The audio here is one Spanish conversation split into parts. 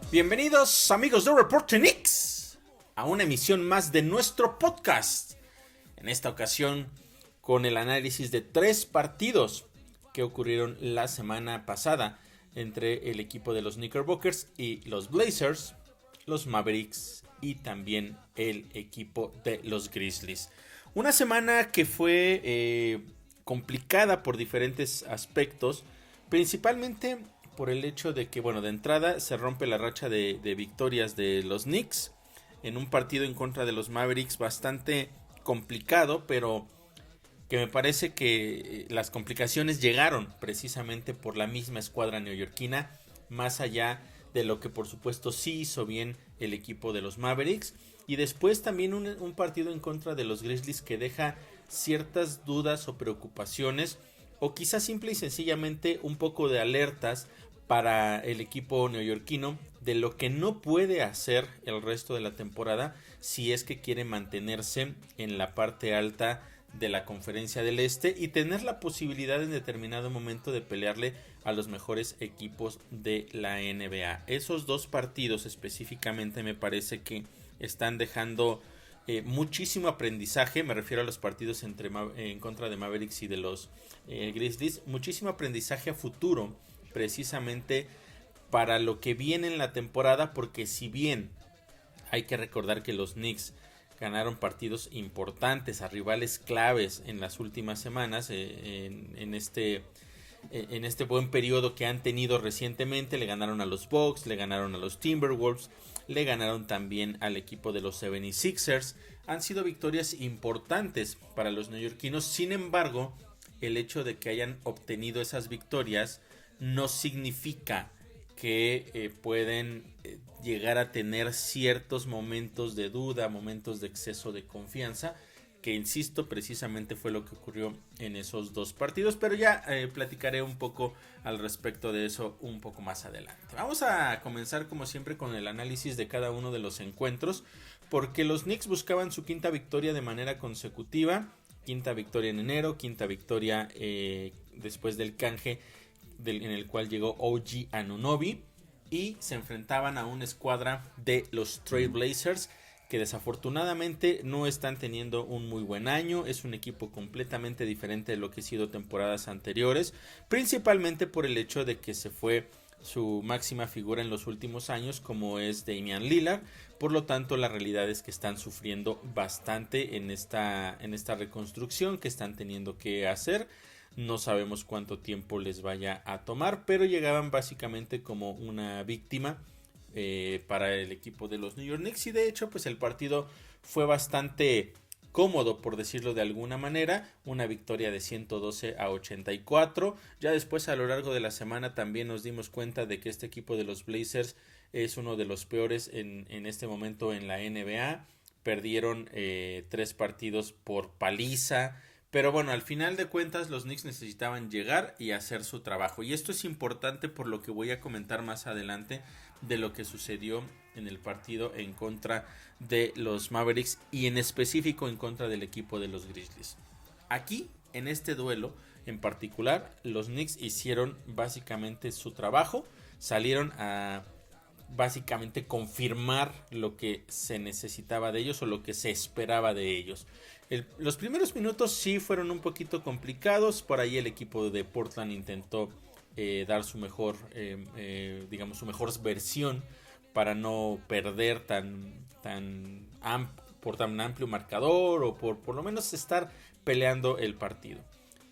Bienvenidos amigos de Reporte Knicks a una emisión más de nuestro podcast. En esta ocasión con el análisis de 3 partidos que ocurrieron la semana pasada entre el equipo de los Knickerbockers y los Blazers, los Mavericks y también el equipo de los Grizzlies. Una semana que fue complicada por diferentes aspectos, principalmente por el hecho de que, bueno, de entrada se rompe la racha de victorias de los Knicks en un partido en contra de los Mavericks bastante complicado, pero que me parece que las complicaciones llegaron precisamente por la misma escuadra neoyorquina, más allá de lo que por supuesto sí hizo bien el equipo de los Mavericks. Y después también un partido en contra de los Grizzlies que deja ciertas dudas o preocupaciones, o quizás simple y sencillamente un poco de alertas para el equipo neoyorquino de lo que no puede hacer el resto de la temporada si es que quiere mantenerse en la parte alta de la conferencia del este y tener la posibilidad en determinado momento de pelearle a los mejores equipos de la NBA. Esos dos partidos específicamente me parece que están dejando muchísimo aprendizaje. Me refiero a los partidos en contra de Mavericks y de los Grizzlies. Muchísimo aprendizaje a futuro, precisamente para lo que viene en la temporada, porque si bien hay que recordar que los Knicks ganaron partidos importantes a rivales claves en las últimas semanas, en este buen periodo que han tenido recientemente, le ganaron a los Bucks, le ganaron a los Timberwolves, le ganaron también al equipo de los 76ers. Han sido victorias importantes para los neoyorquinos. Sin embargo, el hecho de que hayan obtenido esas victorias no significa que pueden llegar a tener ciertos momentos de duda, momentos de exceso de confianza, que insisto, precisamente fue lo que ocurrió en esos dos partidos, pero ya platicaré un poco al respecto de eso un poco más adelante. Vamos a comenzar como siempre con el análisis de cada uno de los encuentros, porque los Knicks buscaban su quinta victoria de manera consecutiva, quinta victoria en enero, quinta victoria después del canje en el cual llegó OG Anunoby, y se enfrentaban a una escuadra de los Trail Blazers que desafortunadamente no están teniendo un muy buen año. Es un equipo completamente diferente de lo que ha sido temporadas anteriores, principalmente por el hecho de que se fue su máxima figura en los últimos años, como es Damian Lillard. Por lo tanto, la realidad es que están sufriendo bastante en esta reconstrucción que están teniendo que hacer. No sabemos cuánto tiempo les vaya a tomar, pero llegaban básicamente como una víctima para el equipo de los New York Knicks. Y de hecho, pues el partido fue bastante cómodo, por decirlo de alguna manera. Una victoria de 112-84. Ya después, a lo largo de la semana, también nos dimos cuenta de que este equipo de los Blazers es uno de los peores en este momento en la NBA. Perdieron 3 partidos por paliza. Pero bueno, al final de cuentas los Knicks necesitaban llegar y hacer su trabajo. Y esto es importante por lo que voy a comentar más adelante de lo que sucedió en el partido en contra de los Mavericks y en específico en contra del equipo de los Grizzlies. Aquí, en este duelo en particular, los Knicks hicieron básicamente su trabajo. Salieron a básicamente confirmar lo que se necesitaba de ellos o lo que se esperaba de ellos. Los primeros minutos sí fueron un poquito complicados. Por ahí el equipo de Portland intentó dar su mejor, digamos, su mejor versión para no perder por tan amplio marcador, o por lo menos estar peleando el partido.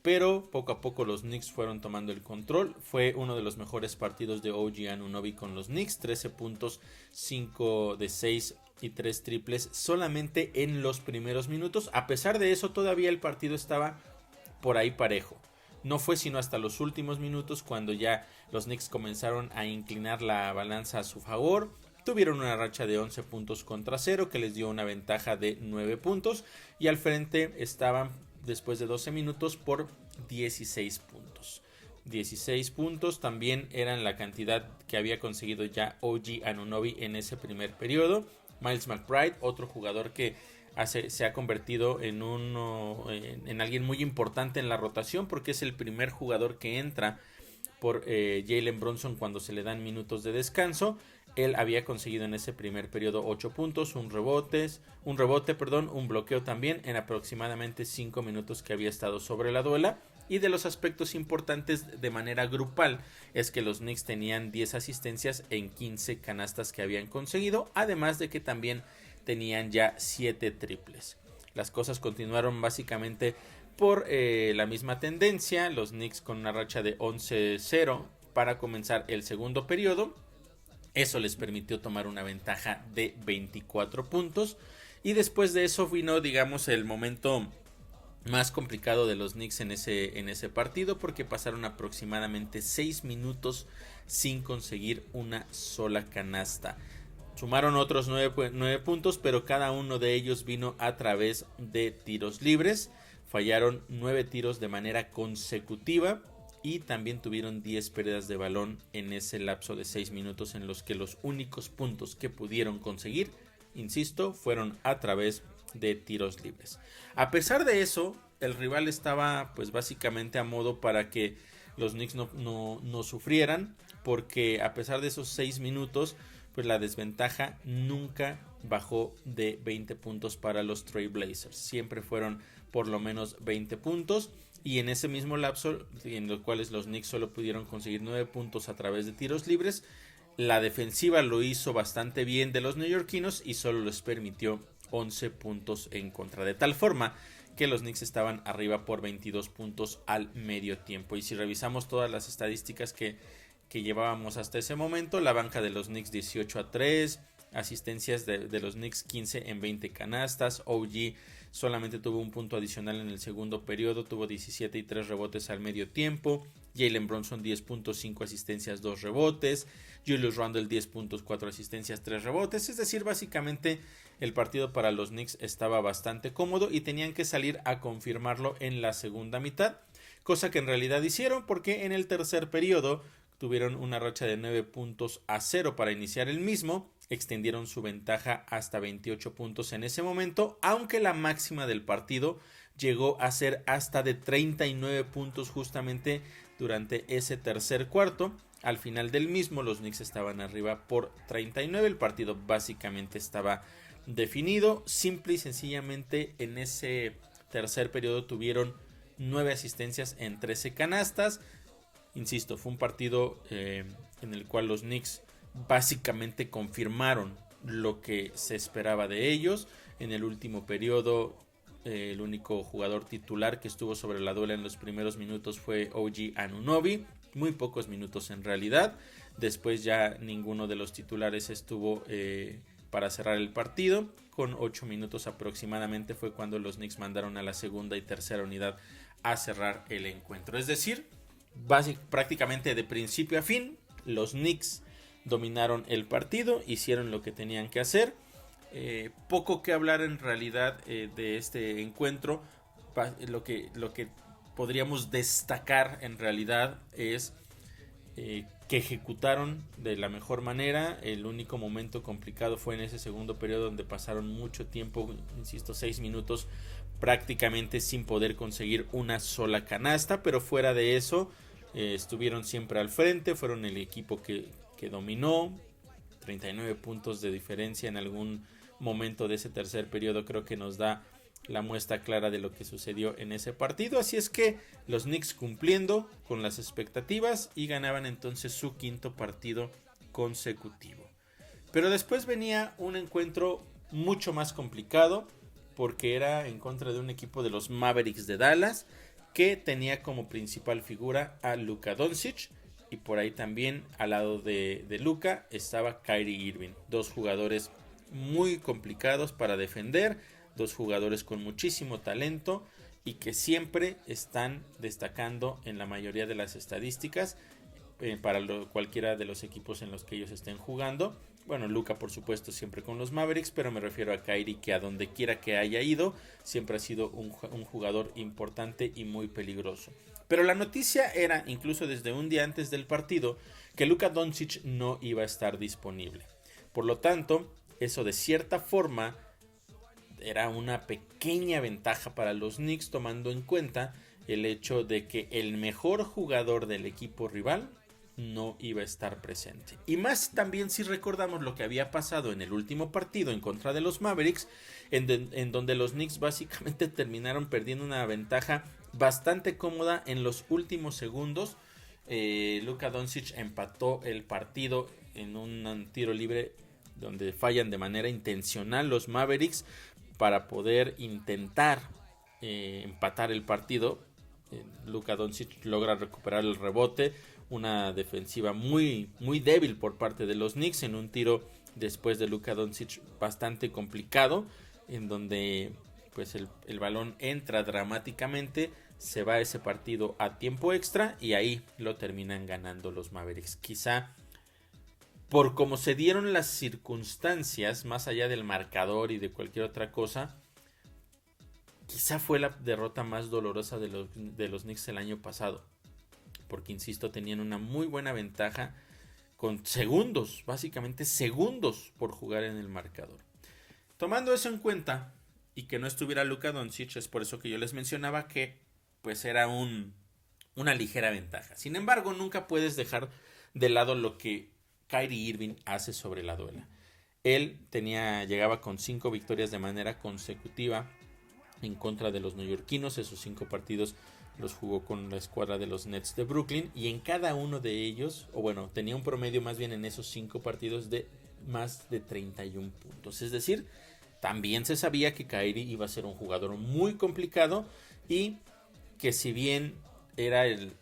Pero poco a poco los Knicks fueron tomando el control. Fue uno de los mejores partidos de OG Anunoby con los Knicks. 13 puntos, 5 de 6 y 3 triples solamente en los primeros minutos. A pesar de eso, todavía el partido estaba por ahí parejo. No fue sino hasta los últimos minutos cuando ya los Knicks comenzaron a inclinar la balanza a su favor. Tuvieron una racha de 11 puntos contra 0 que les dio una ventaja de 9 puntos. Y al frente estaban, después de 12 minutos, por 16 puntos. 16 puntos también eran la cantidad que había conseguido ya OG Anunoby en ese primer periodo. Miles McBride, otro jugador que se ha convertido en alguien muy importante en la rotación, porque es el primer jugador que entra por Jalen Brunson cuando se le dan minutos de descanso. Él había conseguido en ese primer periodo 8 puntos, un rebote, un bloqueo también en aproximadamente 5 minutos que había estado sobre la duela. Y de los aspectos importantes de manera grupal es que los Knicks tenían 10 asistencias en 15 canastas que habían conseguido, además de que también tenían ya 7 triples. Las cosas continuaron básicamente por la misma tendencia, los Knicks con una racha de 11-0 para comenzar el segundo periodo. Eso les permitió tomar una ventaja de 24 puntos. Y después de eso vino, digamos, el momento más complicado de los Knicks en ese partido, porque pasaron aproximadamente 6 minutos sin conseguir una sola canasta. Sumaron otros 9 puntos, pero cada uno de ellos vino a través de tiros libres. Fallaron 9 tiros de manera consecutiva y también tuvieron 10 pérdidas de balón en ese lapso de 6 minutos en los que los únicos puntos que pudieron conseguir, insisto, fueron a través de tiros libres. A pesar de eso, el rival estaba pues básicamente a modo para que los Knicks no sufrieran, porque a pesar de esos 6 minutos, pues la desventaja nunca bajó de 20 puntos para los Trail Blazers. Siempre fueron por lo menos 20 puntos. Y en ese mismo lapso, en los cuales los Knicks solo pudieron conseguir 9 puntos a través de tiros libres, la defensiva lo hizo bastante bien de los neoyorquinos y solo les permitió 11 puntos en contra. De tal forma que los Knicks estaban arriba por 22 puntos al medio tiempo. Y si revisamos todas las estadísticas que llevábamos hasta ese momento, la banca de los Knicks 18-3, asistencias de los Knicks 15 en 20 canastas, OG solamente tuvo un punto adicional en el segundo periodo, tuvo 17 y 3 rebotes al medio tiempo, Jalen Brunson 10 puntos, 5 asistencias, 2 rebotes, Julius Randle 10 puntos, 4 asistencias, 3 rebotes, es decir, básicamente el partido para los Knicks estaba bastante cómodo y tenían que salir a confirmarlo en la segunda mitad, cosa que en realidad hicieron porque en el tercer periodo tuvieron una racha de 9-0 para iniciar el mismo, extendieron su ventaja hasta 28 puntos en ese momento, aunque la máxima del partido llegó a ser hasta de 39 puntos justamente durante ese tercer cuarto. Al final del mismo los Knicks estaban arriba por 39, el partido básicamente estaba definido, simple y sencillamente en ese tercer periodo tuvieron 9 asistencias en 13 canastas. Insisto, fue un partido en el cual los Knicks básicamente confirmaron lo que se esperaba de ellos. En el último periodo, el único jugador titular que estuvo sobre la duela en los primeros minutos fue OG Anunoby. Muy pocos minutos en realidad. Después ya ninguno de los titulares estuvo para cerrar el partido. Con 8 minutos aproximadamente fue cuando los Knicks mandaron a la segunda y tercera unidad a cerrar el encuentro. Es decir, prácticamente de principio a fin, los Knicks dominaron el partido, hicieron lo que tenían que hacer. Poco que hablar en realidad de este encuentro. Lo que podríamos destacar en realidad es que ejecutaron de la mejor manera. El único momento complicado fue en ese segundo periodo donde pasaron mucho tiempo, insisto, 6 minutos prácticamente sin poder conseguir una sola canasta, pero fuera de eso estuvieron siempre al frente, fueron el equipo que dominó, 39 puntos de diferencia en algún momento de ese tercer periodo creo que nos da la muestra clara de lo que sucedió en ese partido, así es que los Knicks cumpliendo con las expectativas y ganaban entonces su quinto partido consecutivo. Pero después venía un encuentro mucho más complicado porque era en contra de un equipo de los Mavericks de Dallas que tenía como principal figura a Luka Doncic y por ahí también al lado de Luka estaba Kyrie Irving, dos jugadores muy complicados para defender, dos jugadores con muchísimo talento y que siempre están destacando en la mayoría de las estadísticas para cualquiera de los equipos en los que ellos estén jugando. Bueno, Luka por supuesto siempre con los Mavericks, pero me refiero a Kyrie que a donde quiera que haya ido siempre ha sido un jugador importante y muy peligroso. Pero la noticia era, incluso desde un día antes del partido, que Luka Doncic no iba a estar disponible. Por lo tanto, eso de cierta forma era una pequeña ventaja para los Knicks, tomando en cuenta el hecho de que el mejor jugador del equipo rival no iba a estar presente. Y más también si recordamos lo que había pasado en el último partido en contra de los Mavericks, en donde los Knicks básicamente terminaron perdiendo una ventaja bastante cómoda en los últimos segundos. Luka Doncic empató el partido en un tiro libre donde fallan de manera intencional los Mavericks para poder intentar empatar el partido. Luka Doncic logra recuperar el rebote, una defensiva muy, muy débil por parte de los Knicks en un tiro después de Luka Doncic bastante complicado, en donde pues el balón entra dramáticamente, se va ese partido a tiempo extra y ahí lo terminan ganando los Mavericks. Quizá por cómo se dieron las circunstancias, más allá del marcador y de cualquier otra cosa, quizá fue la derrota más dolorosa de los Knicks el año pasado. Porque, insisto, tenían una muy buena ventaja con segundos, básicamente segundos por jugar en el marcador. Tomando eso en cuenta y que no estuviera Luka Doncic, es por eso que yo les mencionaba que pues era una ligera ventaja. Sin embargo, nunca puedes dejar de lado lo que Kyrie Irving hace sobre la duela. Él llegaba con 5 victorias de manera consecutiva en contra de los neoyorquinos. Esos 5 partidos los jugó con la escuadra de los Nets de Brooklyn y en cada uno de ellos, o bueno, tenía un promedio más bien en esos 5 partidos de más de 31 puntos. Es decir, también se sabía que Kyrie iba a ser un jugador muy complicado y que si bien era el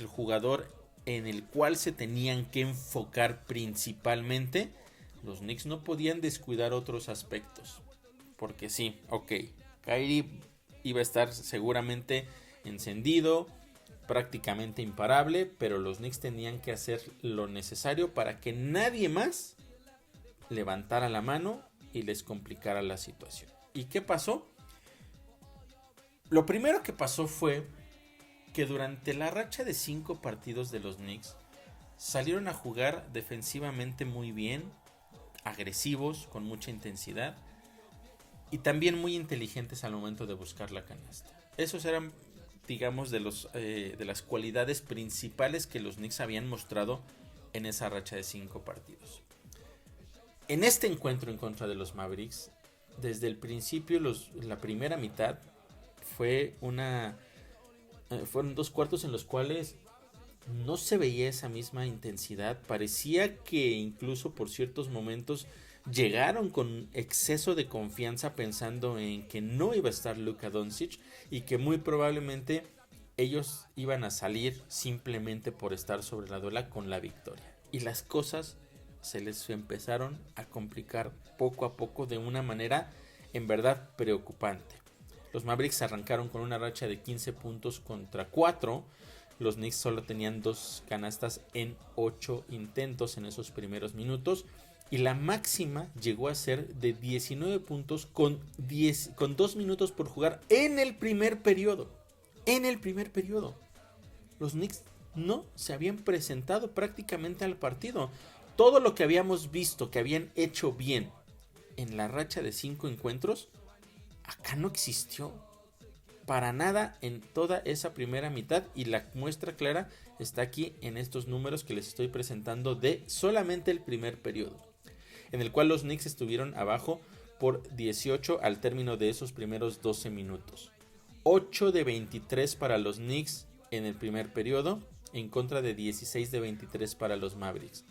jugador en el cual se tenían que enfocar principalmente, los Knicks no podían descuidar otros aspectos. Porque sí, ok, Kyrie iba a estar seguramente encendido, prácticamente imparable, pero los Knicks tenían que hacer lo necesario para que nadie más levantara la mano y les complicara la situación. ¿Y qué pasó? Lo primero que pasó fue que durante la racha de 5 partidos de los Knicks salieron a jugar defensivamente muy bien, agresivos, con mucha intensidad y también muy inteligentes al momento de buscar la canasta. Esos eran, digamos, de las cualidades principales que los Knicks habían mostrado en esa racha de 5 partidos. En este encuentro en contra de los Mavericks, desde el principio, la primera mitad fueron 2 cuartos en los cuales no se veía esa misma intensidad. Parecía que incluso por ciertos momentos llegaron con exceso de confianza pensando en que no iba a estar Luka Doncic y que muy probablemente ellos iban a salir simplemente por estar sobre la duela con la victoria. Y las cosas se les empezaron a complicar poco a poco de una manera en verdad preocupante. Los Mavericks arrancaron con una racha de 15 puntos contra 4. Los Knicks solo tenían 2 canastas en 8 intentos en esos primeros minutos. Y la máxima llegó a ser de 19 puntos con 2 minutos por jugar en el primer periodo. En el primer periodo. Los Knicks no se habían presentado prácticamente al partido. Todo lo que habíamos visto que habían hecho bien en la racha de 5 encuentros, acá no existió para nada en toda esa primera mitad, y la muestra clara está aquí en estos números que les estoy presentando de solamente el primer periodo, en el cual los Knicks estuvieron abajo por 18 al término de esos primeros 12 minutos. 8 de 23 para los Knicks en el primer periodo, en contra de 16 de 23 para los Mavericks.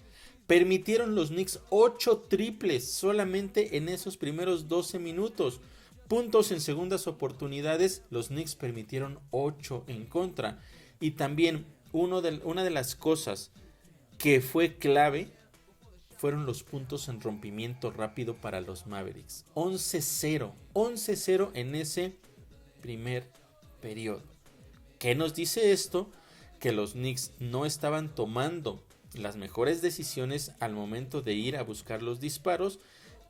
Permitieron los Knicks 8 triples solamente en esos primeros 12 minutos. Puntos en segundas oportunidades, los Knicks permitieron 8 en contra. Y también una de las cosas que fue clave fueron los puntos en rompimiento rápido para los Mavericks. 11-0. 11-0 en ese primer periodo. ¿Qué nos dice esto? Que los Knicks no estaban tomando las mejores decisiones al momento de ir a buscar los disparos.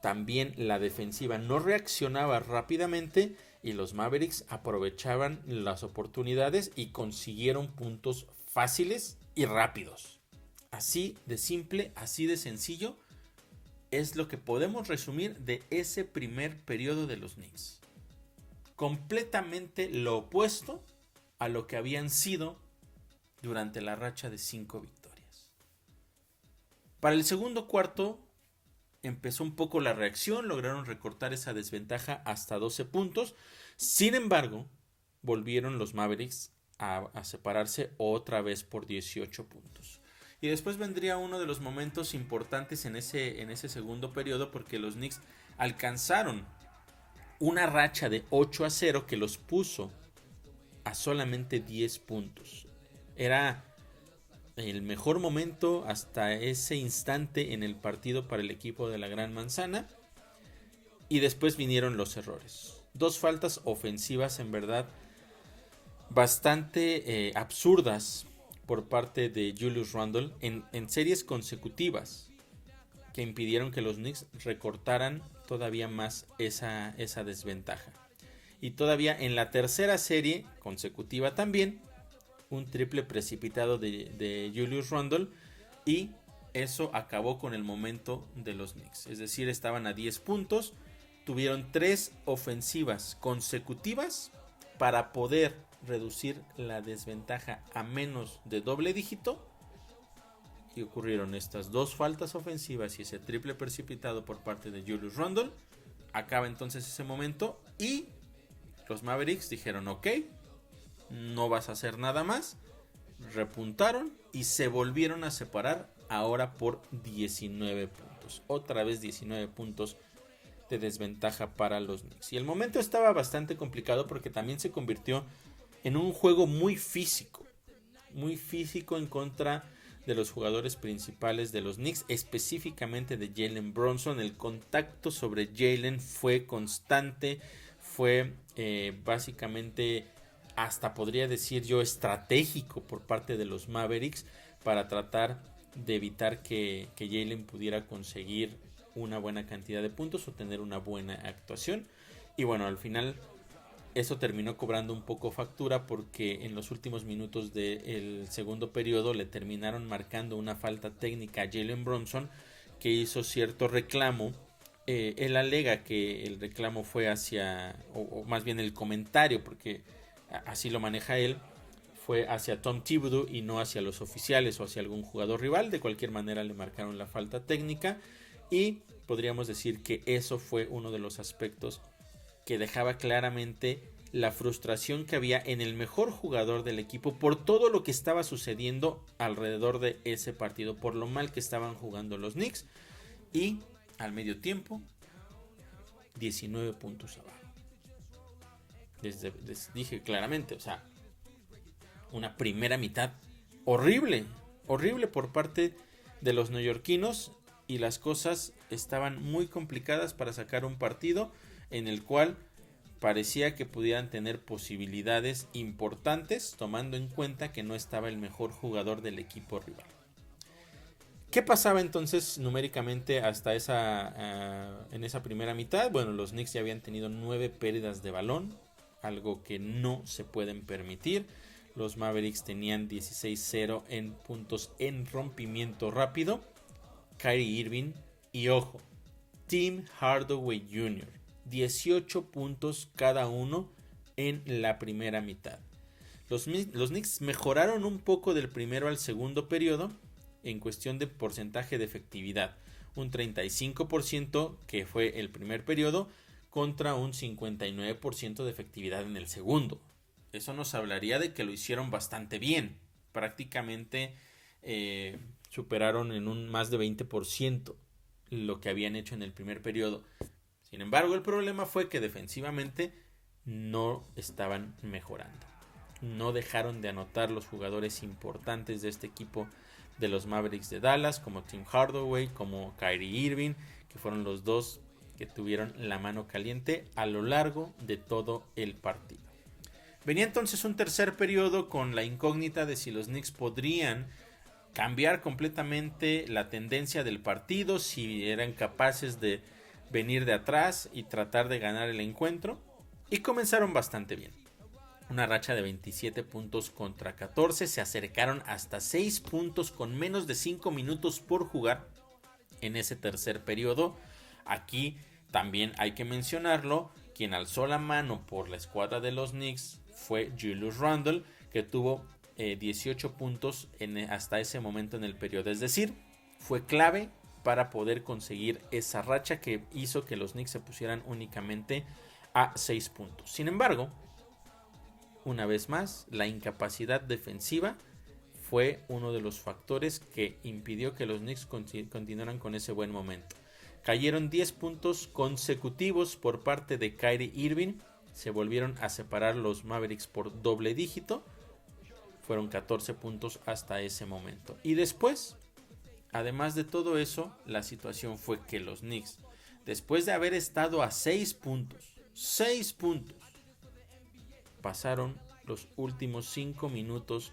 También la defensiva no reaccionaba rápidamente y los Mavericks aprovechaban las oportunidades y consiguieron puntos fáciles y rápidos. Así de simple, así de sencillo es lo que podemos resumir de ese primer periodo de los Knicks. Completamente lo opuesto a lo que habían sido durante la racha de 5 victorias. Para el segundo cuarto empezó un poco la reacción, lograron recortar esa desventaja hasta 12 puntos. Sin embargo, volvieron los Mavericks a separarse otra vez por 18 puntos. Y después vendría uno de los momentos importantes en ese segundo periodo, porque los Knicks alcanzaron una racha de 8-0 que los puso a solamente 10 puntos. Era el mejor momento hasta ese instante en el partido para el equipo de la Gran Manzana. Y después vinieron los errores. 2 faltas ofensivas en verdad bastante absurdas por parte de Julius Randle en series consecutivas, que impidieron que los Knicks recortaran todavía más esa desventaja. Y todavía en la tercera serie consecutiva también, un triple precipitado de Julius Randle, y eso acabó con el momento de los Knicks. Es decir, estaban a 10 puntos, tuvieron 3 ofensivas consecutivas para poder reducir la desventaja a menos de doble dígito, y ocurrieron estas 2 faltas ofensivas y ese triple precipitado por parte de Julius Randle. Acaba entonces ese momento y los Mavericks dijeron: ok, no vas a hacer nada más. Repuntaron y se volvieron a separar, ahora por 19 puntos. Otra vez 19 puntos de desventaja para los Knicks. Y el momento estaba bastante complicado porque también se convirtió en un juego muy físico en contra de los jugadores principales de los Knicks, específicamente de Jalen Brunson. El contacto sobre Jalen fue constante, fue básicamente, hasta podría decir yo, estratégico por parte de los Mavericks para tratar de evitar que Jalen pudiera conseguir una buena cantidad de puntos o tener una buena actuación. Y bueno, al final eso terminó cobrando un poco factura, porque en los últimos minutos del segundo periodo le terminaron marcando una falta técnica a Jalen Brunson, que hizo cierto reclamo. Él alega que el reclamo fue hacia, o más bien el comentario, porque así lo maneja él, fue hacia Tom Thibodeau y no hacia los oficiales o hacia algún jugador rival. De cualquier manera le marcaron la falta técnica, y podríamos decir que eso fue uno de los aspectos que dejaba claramente la frustración que había en el mejor jugador del equipo por todo lo que estaba sucediendo alrededor de ese partido, por lo mal que estaban jugando los Knicks. Y al medio tiempo, 19 puntos abajo. Les dije claramente, o sea, una primera mitad horrible por parte de los neoyorquinos, y las cosas estaban muy complicadas para sacar un partido en el cual parecía que pudieran tener posibilidades importantes, tomando en cuenta que no estaba el mejor jugador del equipo rival. ¿Qué pasaba entonces numéricamente hasta en esa primera mitad? Bueno, los Knicks ya habían tenido 9 pérdidas de balón, algo que no se pueden permitir. Los Mavericks tenían 16-0 en puntos en rompimiento rápido. Kyrie Irving y, ojo, Tim Hardaway Jr., 18 puntos cada uno en la primera mitad. Los Knicks mejoraron un poco del primero al segundo periodo en cuestión de porcentaje de efectividad. Un 35% que fue el primer periodo contra un 59% de efectividad en el segundo. Eso nos hablaría de que lo hicieron bastante bien. Prácticamente superaron en un más de 20% lo que habían hecho en el primer periodo. Sin embargo, el problema fue que defensivamente no estaban mejorando. No dejaron de anotar los jugadores importantes de este equipo de los Mavericks de Dallas, como Tim Hardaway, como Kyrie Irving, que fueron los dos que tuvieron la mano caliente a lo largo de todo el partido. Venía entonces un tercer periodo con la incógnita de si los Knicks podrían cambiar completamente la tendencia del partido, si eran capaces de venir de atrás y tratar de ganar el encuentro. Y comenzaron bastante bien. Una racha de 27 puntos contra 14. Se acercaron hasta 6 puntos con menos de 5 minutos por jugar en ese tercer periodo. Aquí también hay que mencionarlo. Quien alzó la mano por la escuadra de los Knicks fue Julius Randle, que tuvo 18 puntos hasta ese momento en el periodo. Es decir, fue clave para poder conseguir esa racha que hizo que los Knicks se pusieran únicamente a 6 puntos. Sin embargo, una vez más, la incapacidad defensiva fue uno de los factores que impidió que los Knicks continuaran con ese buen momento. Cayeron 10 puntos consecutivos por parte de Kyrie Irving. Se volvieron a separar los Mavericks por doble dígito. Fueron 14 puntos hasta ese momento. Y después, además de todo eso, la situación fue que los Knicks, después de haber estado a 6 puntos, pasaron los últimos 5 minutos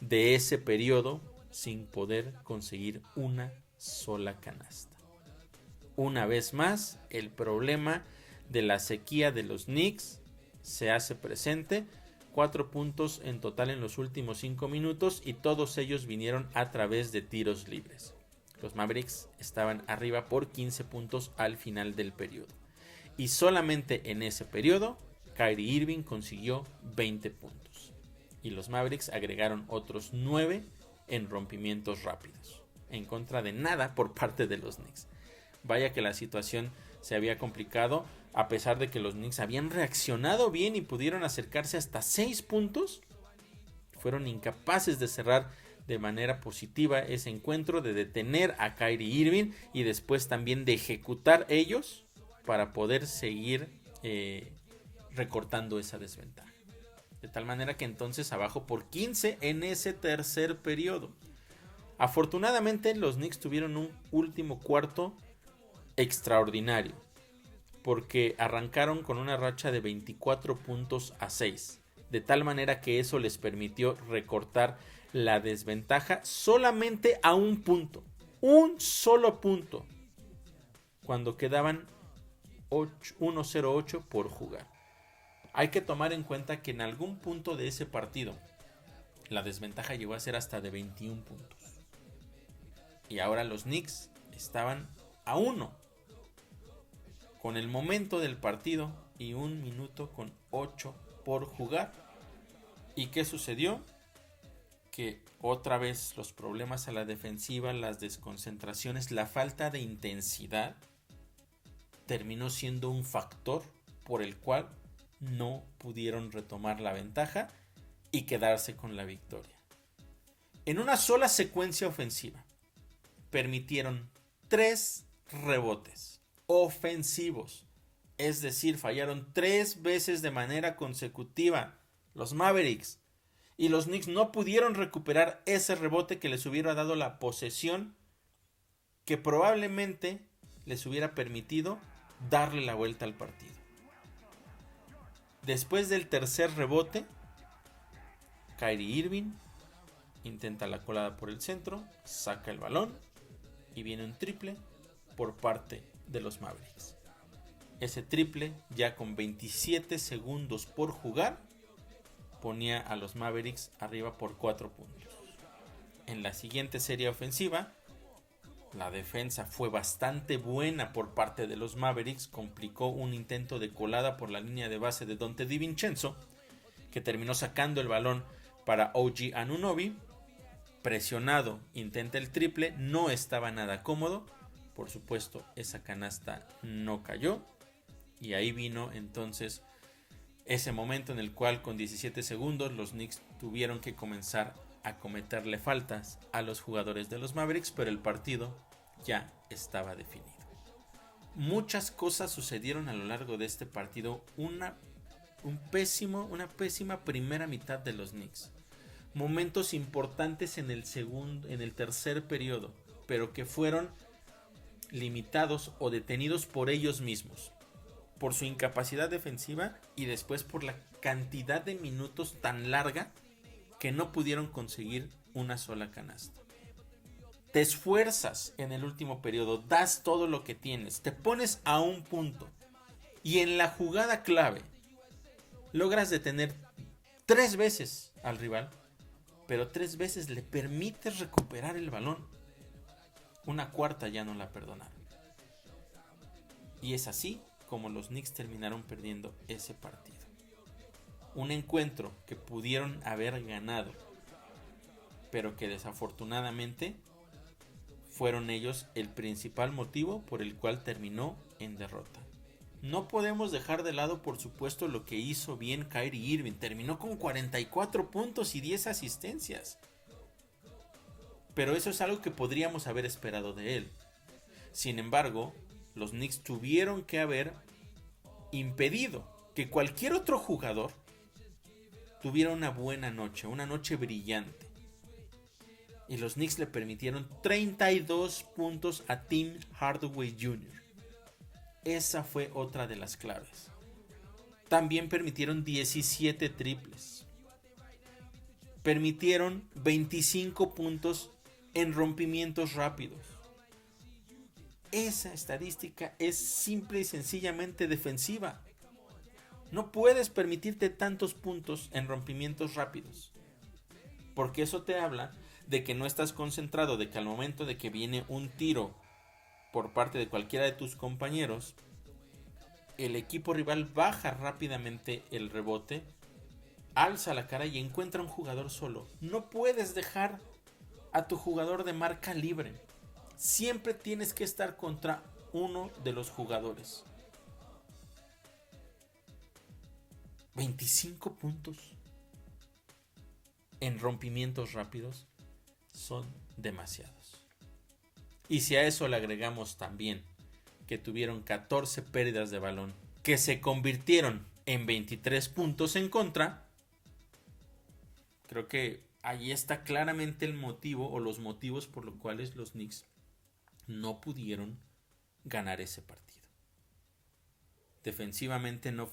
de ese periodo sin poder conseguir una sola canasta. Una vez más, el problema de la sequía de los Knicks se hace presente. 4 puntos en total en los últimos 5 minutos y todos ellos vinieron a través de tiros libres. Los Mavericks estaban arriba por 15 puntos al final del periodo. Y solamente en ese periodo, Kyrie Irving consiguió 20 puntos. Y los Mavericks agregaron otros 9 en rompimientos rápidos. En contra de nada por parte de los Knicks. Vaya que la situación se había complicado, a pesar de que los Knicks habían reaccionado bien y pudieron acercarse hasta 6 puntos. Fueron incapaces de cerrar de manera positiva ese encuentro, de detener a Kyrie Irving y después también de ejecutar ellos para poder seguir recortando esa desventaja. De tal manera que entonces abajo por 15 en ese tercer periodo. Afortunadamente los Knicks tuvieron un último cuarto extraordinario, porque arrancaron con una racha de 24 puntos a 6, de tal manera que eso les permitió recortar la desventaja solamente a un punto, un solo punto, cuando quedaban 1:08 por jugar. Hay que tomar en cuenta que en algún punto de ese partido la desventaja llegó a ser hasta de 21 puntos. Y ahora los Knicks estaban a 1 con el momento del partido y 1 minuto con 8 por jugar. ¿Y qué sucedió? Que otra vez los problemas a la defensiva, las desconcentraciones, la falta de intensidad terminó siendo un factor por el cual no pudieron retomar la ventaja y quedarse con la victoria. En una sola secuencia ofensiva permitieron 3 rebotes ofensivos, es decir, fallaron 3 veces de manera consecutiva los Mavericks, y los Knicks no pudieron recuperar ese rebote que les hubiera dado la posesión que probablemente les hubiera permitido darle la vuelta al partido. Después del tercer rebote, Kyrie Irving intenta la colada por el centro, saca el balón y viene un triple por parte de los Mavericks. Ese triple, ya con 27 segundos por jugar, ponía a los Mavericks arriba por 4 puntos. En la siguiente serie ofensiva, la defensa fue bastante buena por parte de los Mavericks, complicó un intento de colada por la línea de base de Donte DiVincenzo, que terminó sacando el balón para OG Anunoby. Presionado, intenta el triple, no estaba nada cómodo, por supuesto esa canasta no cayó, y ahí vino entonces ese momento en el cual con 17 segundos los Knicks tuvieron que comenzar a cometerle faltas a los jugadores de los Mavericks, pero el partido ya estaba definido. Muchas cosas sucedieron a lo largo de este partido. Una pésima primera mitad de los Knicks. Momentos importantes en el tercer periodo, pero que fueron limitados o detenidos por ellos mismos, por su incapacidad defensiva y después por la cantidad de minutos tan larga que no pudieron conseguir una sola canasta. Te esfuerzas en el último periodo, das todo lo que tienes, te pones a un punto y en la jugada clave logras detener 3 veces al rival, pero 3 veces le permites recuperar el balón. Una cuarta ya no la perdonaron. Y es así como los Knicks terminaron perdiendo ese partido. Un encuentro que pudieron haber ganado, pero que desafortunadamente fueron ellos el principal motivo por el cual terminó en derrota. No podemos dejar de lado, por supuesto, lo que hizo bien Kyrie Irving. Terminó con 44 puntos y 10 asistencias. Pero eso es algo que podríamos haber esperado de él. Sin embargo, los Knicks tuvieron que haber impedido que cualquier otro jugador tuviera una buena noche, una noche brillante. Y los Knicks le permitieron 32 puntos a Tim Hardaway Jr. Esa fue otra de las claves. También permitieron 17 triples. Permitieron 25 puntos en rompimientos rápidos. Esa estadística es simple y sencillamente defensiva. No puedes permitirte tantos puntos en rompimientos rápidos. Porque eso te habla de que no estás concentrado, de que al momento de que viene un tiro por parte de cualquiera de tus compañeros, el equipo rival baja rápidamente el rebote, alza la cara y encuentra un jugador solo. No puedes dejar a tu jugador de marca libre. Siempre tienes que estar contra uno de los jugadores. 25 puntos en rompimientos rápidos son demasiados. Y si a eso le agregamos también que tuvieron 14 pérdidas de balón que se convirtieron en 23 puntos en contra, creo que ahí está claramente el motivo o los motivos por los cuales los Knicks no pudieron ganar ese partido. Defensivamente no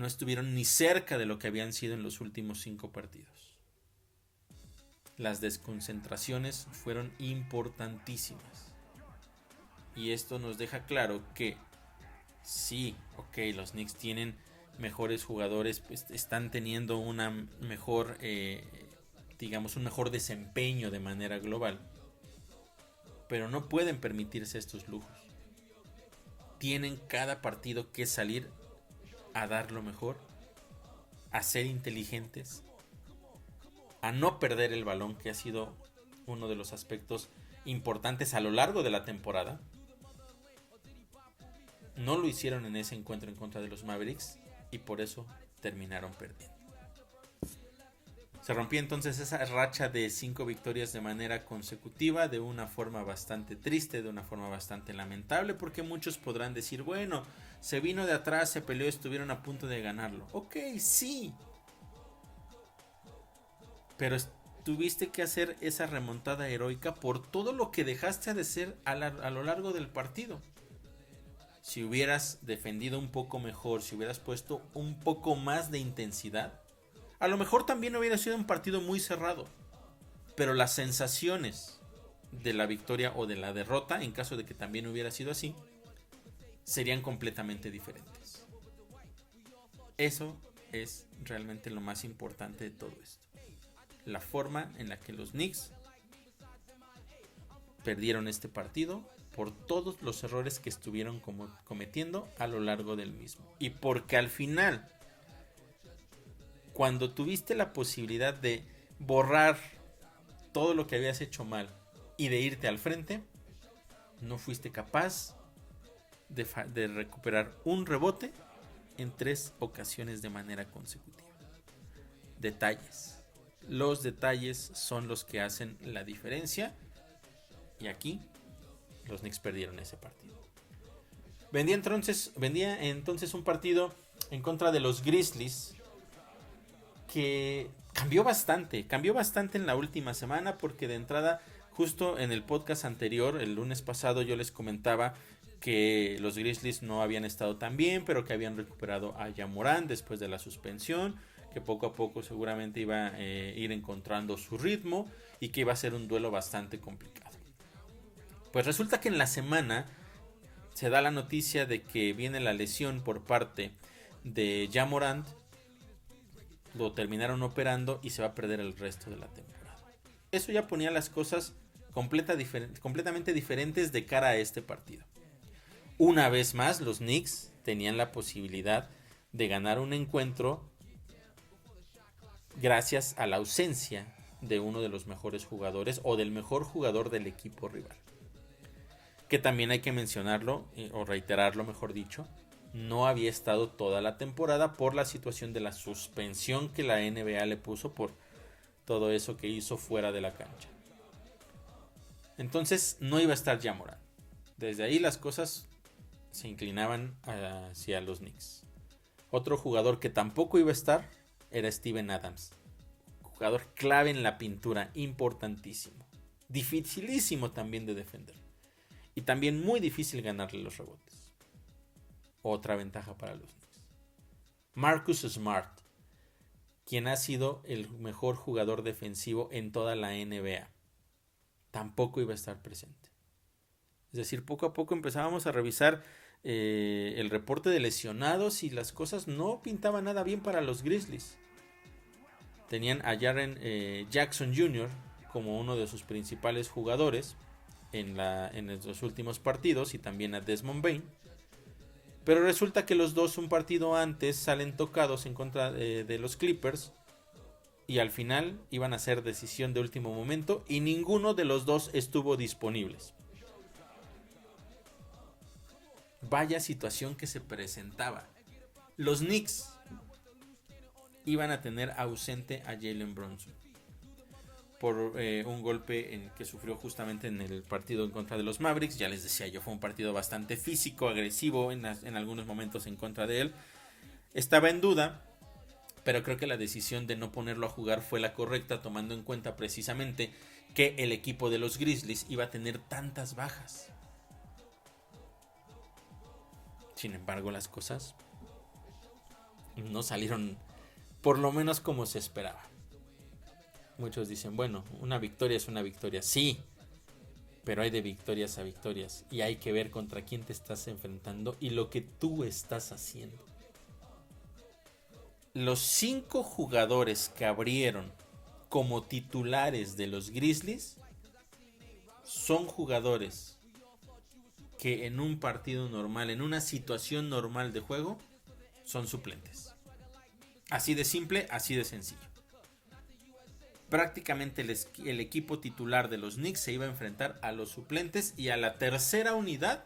estuvieron ni cerca de lo que habían sido en los últimos 5 partidos. Las desconcentraciones fueron importantísimas. Y esto nos deja claro que sí, los Knicks tienen mejores jugadores, pues están teniendo una mejor, un mejor desempeño de manera global. Pero no pueden permitirse estos lujos. Tienen cada partido que salir a dar lo mejor, a ser inteligentes, a no perder el balón, que ha sido uno de los aspectos importantes a lo largo de la temporada. No lo hicieron en ese encuentro en contra de los Mavericks y por eso terminaron perdiendo. Se rompió entonces esa racha de 5 victorias de manera consecutiva, de una forma bastante triste, de una forma bastante lamentable, porque muchos podrán decir, bueno, se vino de atrás, se peleó, estuvieron a punto de ganarlo. Ok, sí. Pero tuviste que hacer esa remontada heroica por todo lo que dejaste de hacer a lo largo del partido. Si hubieras defendido un poco mejor, si hubieras puesto un poco más de intensidad, a lo mejor también hubiera sido un partido muy cerrado. Pero las sensaciones de la victoria o de la derrota, en caso de que también hubiera sido así, serían completamente diferentes. Eso es realmente lo más importante de todo esto. La forma en la que los Knicks perdieron este partido por todos los errores que estuvieron cometiendo a lo largo del mismo. Y porque al final, cuando tuviste la posibilidad de borrar todo lo que habías hecho mal y de irte al frente, no fuiste capaz de recuperar un rebote en 3 ocasiones de manera consecutiva. Detalles. Los detalles son los que hacen la diferencia. Y aquí los Knicks perdieron ese partido. Vendía entonces un partido en contra de los Grizzlies que cambió bastante en la última semana, porque de entrada, justo en el podcast anterior, el lunes pasado, yo les comentaba que los Grizzlies no habían estado tan bien, pero que habían recuperado a Ja Morant después de la suspensión, que poco a poco seguramente iba a ir encontrando su ritmo y que iba a ser un duelo bastante complicado. Pues resulta que en la semana se da la noticia de que viene la lesión por parte de Ja Morant. Lo terminaron operando y se va a perder el resto de la temporada. Eso ya ponía las cosas completamente diferentes de cara a este partido. Una vez más, los Knicks tenían la posibilidad de ganar un encuentro gracias a la ausencia de uno de los mejores jugadores o del mejor jugador del equipo rival. Que también hay que mencionarlo, o reiterarlo mejor dicho, no había estado toda la temporada por la situación de la suspensión que la NBA le puso por todo eso que hizo fuera de la cancha. Entonces no iba a estar Ja Morant. Desde ahí las cosas se inclinaban hacia los Knicks. Otro jugador que tampoco iba a estar era Steven Adams. Jugador clave en la pintura, importantísimo. Dificilísimo también de defender. Y también muy difícil ganarle los rebotes. Otra ventaja para los Knicks. Marcus Smart, quien ha sido el mejor jugador defensivo en toda la NBA, tampoco iba a estar presente. Es decir, poco a poco empezábamos a revisar el reporte de lesionados y las cosas no pintaban nada bien para los Grizzlies. Tenían a Jaren Jackson Jr. como uno de sus principales jugadores en los últimos partidos y también a Desmond Bane. Pero resulta que los dos un partido antes salen tocados en contra de los Clippers y al final iban a ser decisión de último momento y ninguno de los dos estuvo disponibles. Vaya situación que se presentaba. Los Knicks iban a tener ausente a Jalen Brunson por un golpe que sufrió justamente en el partido en contra de los Mavericks. Ya les decía yo, fue un partido bastante físico, agresivo en algunos momentos en contra de él. Estaba en duda, pero creo que la decisión de no ponerlo a jugar fue la correcta, tomando en cuenta precisamente que el equipo de los Grizzlies iba a tener tantas bajas. Sin embargo, las cosas no salieron por lo menos como se esperaba. Muchos dicen, bueno, una victoria es una victoria. Sí, pero hay de victorias a victorias. Y hay que ver contra quién te estás enfrentando y lo que tú estás haciendo. Los 5 jugadores que abrieron como titulares de los Grizzlies son jugadores que en un partido normal, en una situación normal de juego, son suplentes. Así de simple, así de sencillo. Prácticamente el equipo titular de los Knicks se iba a enfrentar a los suplentes y a la tercera unidad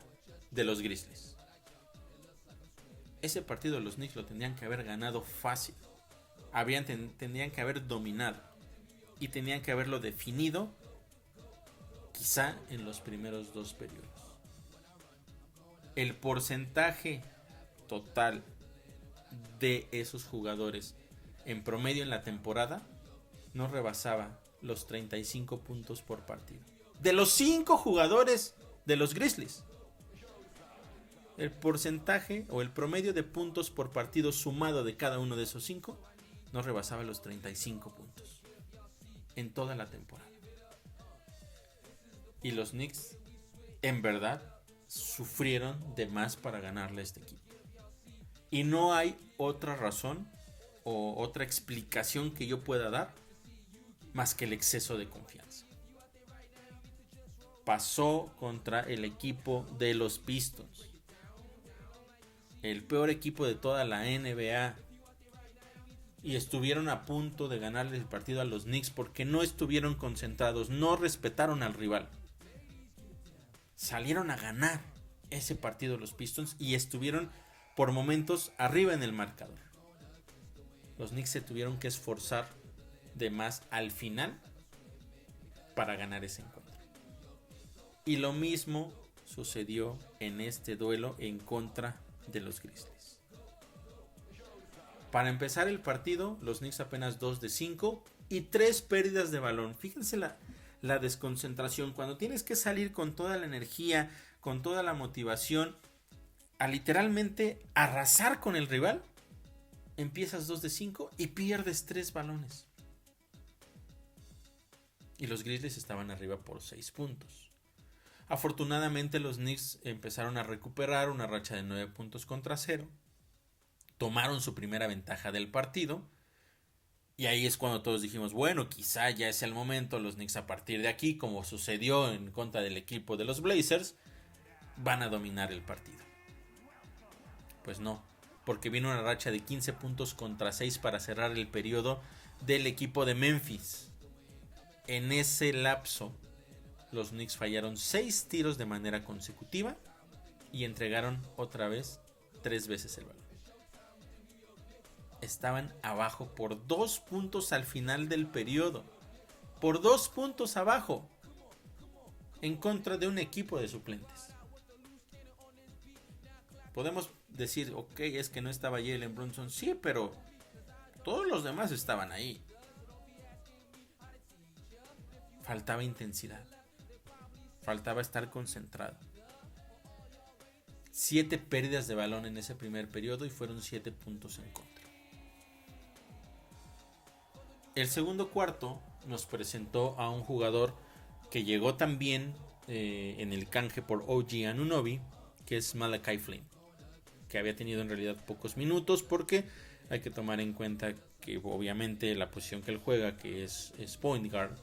de los Grizzlies. Ese partido los Knicks lo tendrían que haber ganado fácil. Tendrían que haber dominado. Y tenían que haberlo definido quizá en los primeros 2 periodos. El porcentaje total de esos jugadores en promedio en la temporada no rebasaba los 35 puntos por partido. De los 5 jugadores de los Grizzlies, el porcentaje o el promedio de puntos por partido sumado de cada uno de esos 5 no rebasaba los 35 puntos en toda la temporada. Y los Knicks, en verdad, sufrieron de más para ganarle a este equipo. Y no hay otra razón o otra explicación que yo pueda dar más que el exceso de confianza. Pasó contra el equipo de los Pistons, el peor equipo de toda la NBA, y estuvieron a punto de ganarle el partido a los Knicks porque no estuvieron concentrados, no respetaron al rival. Salieron a ganar ese partido los Pistons y estuvieron por momentos arriba en el marcador. Los Knicks se tuvieron que esforzar de más al final para ganar ese encuentro. Y lo mismo sucedió en este duelo en contra de los Grizzlies. Para empezar el partido, los Knicks apenas 2 de 5 y 3 pérdidas de balón. Fíjense la desconcentración. Cuando tienes que salir con toda la energía, con toda la motivación, a literalmente arrasar con el rival, empiezas 2 de 5 y pierdes 3 balones. Y los Grizzlies estaban arriba por 6 puntos. Afortunadamente los Knicks empezaron a recuperar una racha de 9 puntos contra 0. Tomaron su primera ventaja del partido. Y ahí es cuando todos dijimos, bueno, quizá ya es el momento. Los Knicks a partir de aquí, como sucedió en contra del equipo de los Blazers, van a dominar el partido. Pues no, porque vino una racha de 15 puntos contra 6 para cerrar el periodo del equipo de Memphis. En ese lapso, los Knicks fallaron 6 tiros de manera consecutiva y entregaron otra vez 3 veces el balón. Estaban abajo por 2 puntos al final del periodo. Por 2 puntos abajo. En contra de un equipo de suplentes. Podemos decir, ok, es que no estaba Jalen Brunson. Sí, pero todos los demás estaban ahí. Faltaba intensidad. Faltaba estar concentrado. 7 pérdidas de balón en ese primer periodo y fueron 7 puntos en contra. El segundo cuarto nos presentó a un jugador que llegó también en el canje por OG Anunoby, que es Malachi Flynn, que había tenido en realidad pocos minutos porque hay que tomar en cuenta que obviamente la posición que él juega, que es point guard,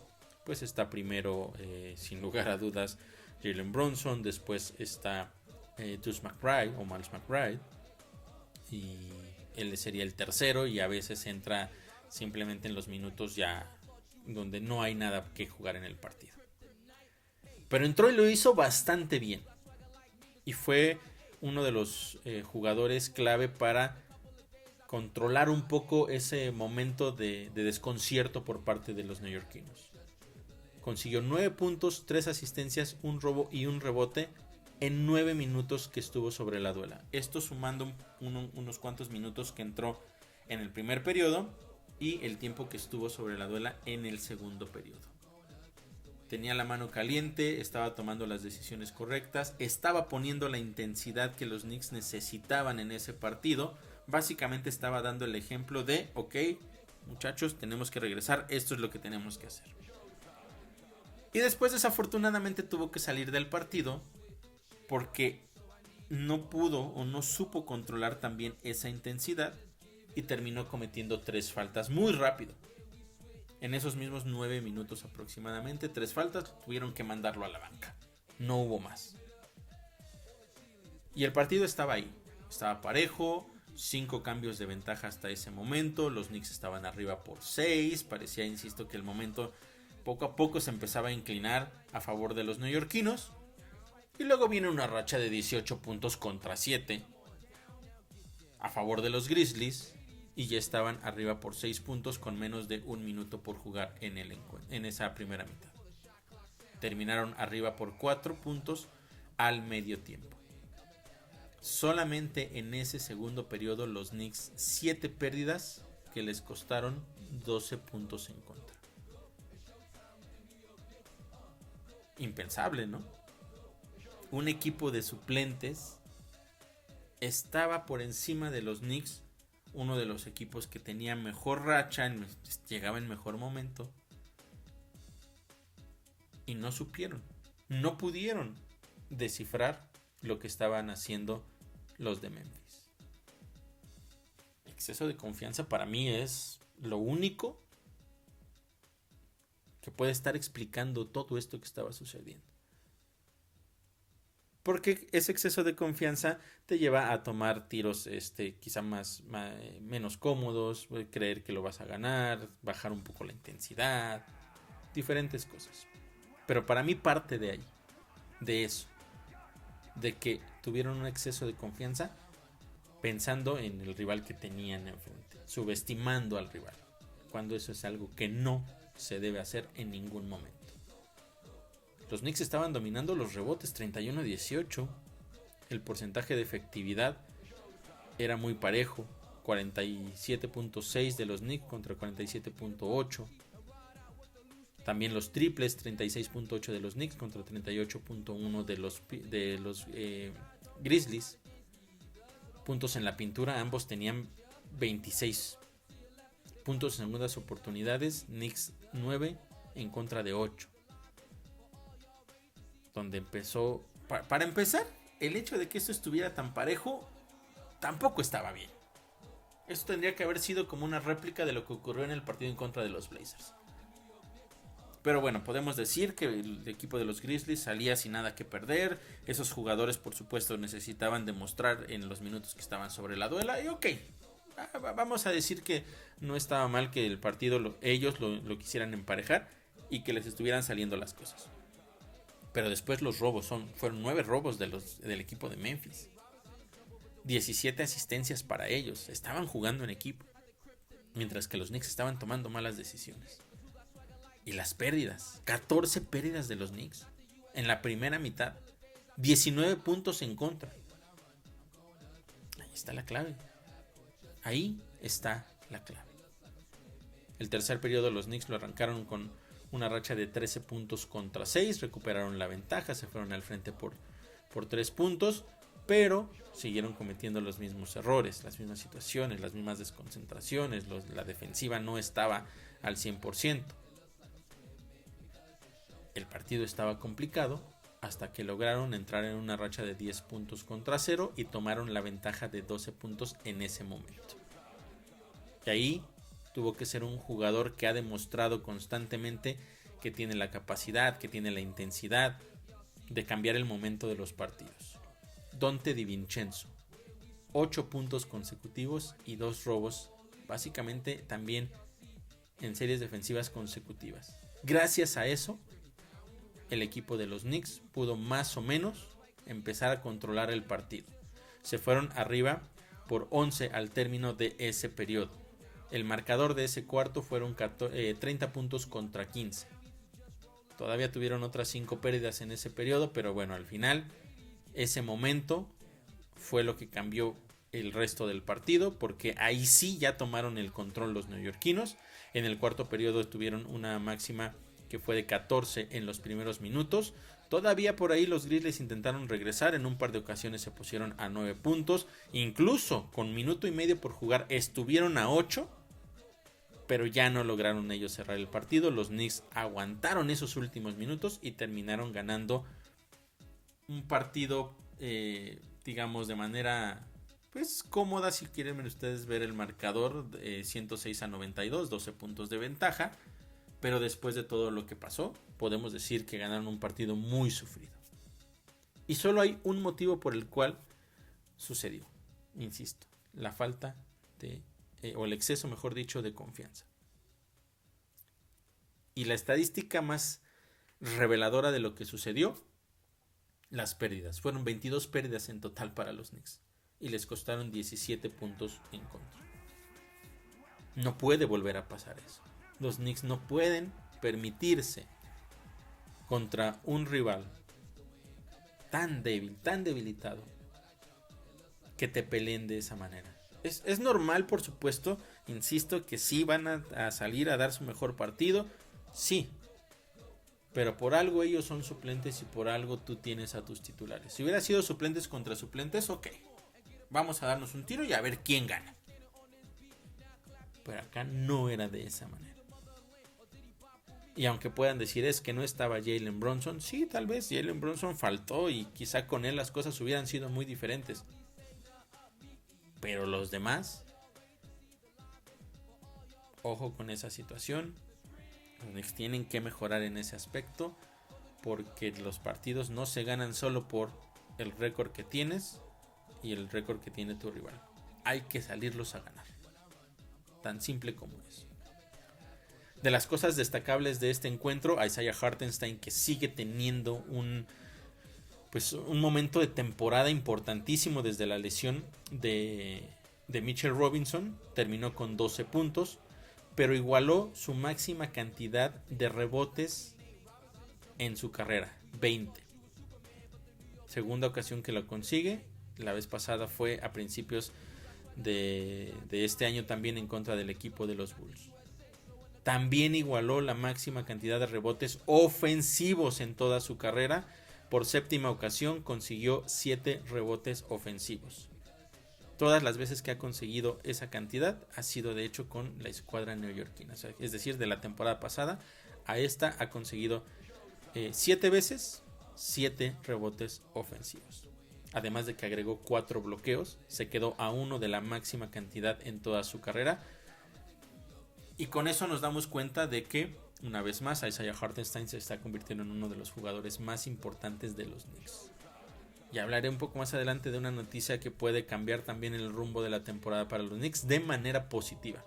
pues está primero sin lugar a dudas Jalen Brunson, después está Deuce McBride o Miles McBride, y él sería el tercero y a veces entra simplemente en los minutos ya donde no hay nada que jugar en el partido. Pero entró y lo hizo bastante bien. Y fue uno de los jugadores clave para controlar un poco ese momento de desconcierto por parte de los neoyorquinos. Consiguió 9 puntos, 3 asistencias, un robo y un rebote en 9 minutos que estuvo sobre la duela. Esto sumando unos cuantos minutos que entró en el primer periodo y el tiempo que estuvo sobre la duela en el segundo periodo. Tenía la mano caliente, estaba tomando las decisiones correctas, estaba poniendo la intensidad que los Knicks necesitaban en ese partido. Básicamente estaba dando el ejemplo de, ok, muchachos, tenemos que regresar, esto es lo que tenemos que hacer. Y después desafortunadamente tuvo que salir del partido porque no pudo o no supo controlar también esa intensidad y terminó cometiendo 3 faltas muy rápido. En esos mismos 9 minutos aproximadamente, 3 faltas, tuvieron que mandarlo a la banca. No hubo más. Y el partido estaba ahí. Estaba parejo, 5 cambios de ventaja hasta ese momento. Los Knicks estaban arriba por 6. Parecía, insisto, que el momento poco a poco se empezaba a inclinar a favor de los neoyorquinos. Y luego viene una racha de 18 puntos contra 7 a favor de los Grizzlies. Y ya estaban arriba por 6 puntos con menos de 1 minuto por jugar en esa primera mitad. Terminaron arriba por 4 puntos al medio tiempo. Solamente en ese segundo periodo los Knicks 7 pérdidas que les costaron 12 puntos en contra. Impensable, ¿no? Un equipo de suplentes estaba por encima de los Knicks, uno de los equipos que tenía mejor racha, llegaba en mejor momento, y no supieron, no pudieron descifrar lo que estaban haciendo los de Memphis. Exceso de confianza para mí es lo único que puede estar explicando todo esto que estaba sucediendo. Porque ese exceso de confianza te lleva a tomar tiros quizá menos cómodos, creer que lo vas a ganar, bajar un poco la intensidad, diferentes cosas. Pero para mí parte de ahí, de eso, de que tuvieron un exceso de confianza pensando en el rival que tenían enfrente, subestimando al rival, cuando eso es algo que no se debe hacer en ningún momento. Los Knicks estaban dominando los rebotes 31-18. El porcentaje de efectividad era muy parejo. 47.6 de los Knicks contra 47.8. También los triples, 36.8 de los Knicks contra 38.1 de los Grizzlies. Puntos en la pintura, ambos tenían 26. Puntos en segundas oportunidades, Knicks 9 en contra de 8. Donde empezó, para empezar, el hecho de que esto estuviera tan parejo tampoco estaba bien. Esto tendría que haber sido como una réplica de lo que ocurrió en el partido en contra de los Blazers. Pero bueno, podemos decir que el equipo de los Grizzlies salía sin nada que perder. Esos jugadores, por supuesto, necesitaban demostrar en los minutos que estaban sobre la duela. Y ok, vamos a decir que no estaba mal que el partido ellos lo quisieran emparejar. y que les estuvieran saliendo las cosas. Pero después los robos fueron 9 robos del equipo de Memphis. 17 asistencias para ellos. Estaban jugando en equipo. Mientras que los Knicks estaban tomando malas decisiones. Y las pérdidas. 14 pérdidas de los Knicks. En la primera mitad. 19 puntos en contra. Ahí está la clave. Ahí está la clave. El tercer periodo los Knicks lo arrancaron con una racha de 13 puntos contra 6. Recuperaron la ventaja. Se fueron al frente por 3 puntos. Pero siguieron cometiendo los mismos errores, las mismas situaciones, las mismas desconcentraciones. La defensiva no estaba al 100%. El partido estaba complicado hasta que lograron entrar en una racha de 10 puntos contra 0 y tomaron la ventaja de 12 puntos en ese momento. Y ahí tuvo que ser un jugador que ha demostrado constantemente que tiene la capacidad, que tiene la intensidad de cambiar el momento de los partidos. Donte DiVincenzo, 8 puntos consecutivos y 2 robos, básicamente también en series defensivas consecutivas. Gracias a eso, el equipo de los Knicks pudo más o menos empezar a controlar el partido. Se fueron arriba por 11 al término de ese periodo. El marcador de ese cuarto fueron 30 puntos contra 15. Todavía tuvieron otras 5 pérdidas en ese periodo, pero bueno, al final ese momento fue lo que cambió el resto del partido, porque ahí sí ya tomaron el control los neoyorquinos. En el cuarto periodo tuvieron una máxima que fue de 14 en los primeros minutos. Todavía por ahí los Grizzlies intentaron regresar, en un par de ocasiones se pusieron a 9 puntos, incluso con minuto y medio por jugar estuvieron a 8, pero ya no lograron ellos cerrar el partido. Los Knicks aguantaron esos últimos minutos y terminaron ganando un partido, digamos, de manera pues cómoda. Si quieren ustedes ver el marcador, 106-92, 12 puntos de ventaja. Pero después de todo lo que pasó, podemos decir que ganaron un partido muy sufrido. Y solo hay un motivo por el cual sucedió, insisto, la falta de, o el exceso, mejor dicho, de confianza. Y la estadística más reveladora de lo que sucedió, las pérdidas. Fueron 22 pérdidas en total para los Knicks y les costaron 17 puntos en contra. No puede volver a pasar eso. Los Knicks no pueden permitirse contra un rival tan débil, tan debilitado, que te peleen de esa manera. Es normal, por supuesto, insisto, que sí van a salir a dar su mejor partido, sí. Pero por algo ellos son suplentes y por algo tú tienes a tus titulares. Si hubiera sido suplentes contra suplentes, ok. Vamos a darnos un tiro y a ver quién gana. Pero acá no era de esa manera. Y aunque puedan decir es que no estaba Jalen Brunson, sí, tal vez Jalen Brunson faltó y quizá con él las cosas hubieran sido muy diferentes. Pero los demás, ojo con esa situación. Los Knicks tienen que mejorar en ese aspecto, porque los partidos no se ganan solo por el récord que tienes y el récord que tiene tu rival. Hay que salirlos a ganar. Tan simple como eso. De las cosas destacables de este encuentro, Isaiah Hartenstein, que sigue teniendo un momento de temporada importantísimo desde la lesión de Mitchell Robinson. Terminó con 12 puntos, pero igualó su máxima cantidad de rebotes en su carrera, 20. Segunda ocasión que lo consigue. La vez pasada fue a principios de este año, también en contra del equipo de los Bulls. También igualó la máxima cantidad de rebotes ofensivos en toda su carrera. Por séptima ocasión consiguió 7 rebotes ofensivos. Todas las veces que ha conseguido esa cantidad ha sido de hecho con la escuadra neoyorquina. O sea, es decir, de la temporada pasada a esta ha conseguido 7 veces 7 rebotes ofensivos. Además de que agregó 4 bloqueos, se quedó a 1 de la máxima cantidad en toda su carrera. Y con eso nos damos cuenta de que, una vez más, Isaiah Hartenstein se está convirtiendo en uno de los jugadores más importantes de los Knicks. Y hablaré un poco más adelante de una noticia que puede cambiar también el rumbo de la temporada para los Knicks de manera positiva.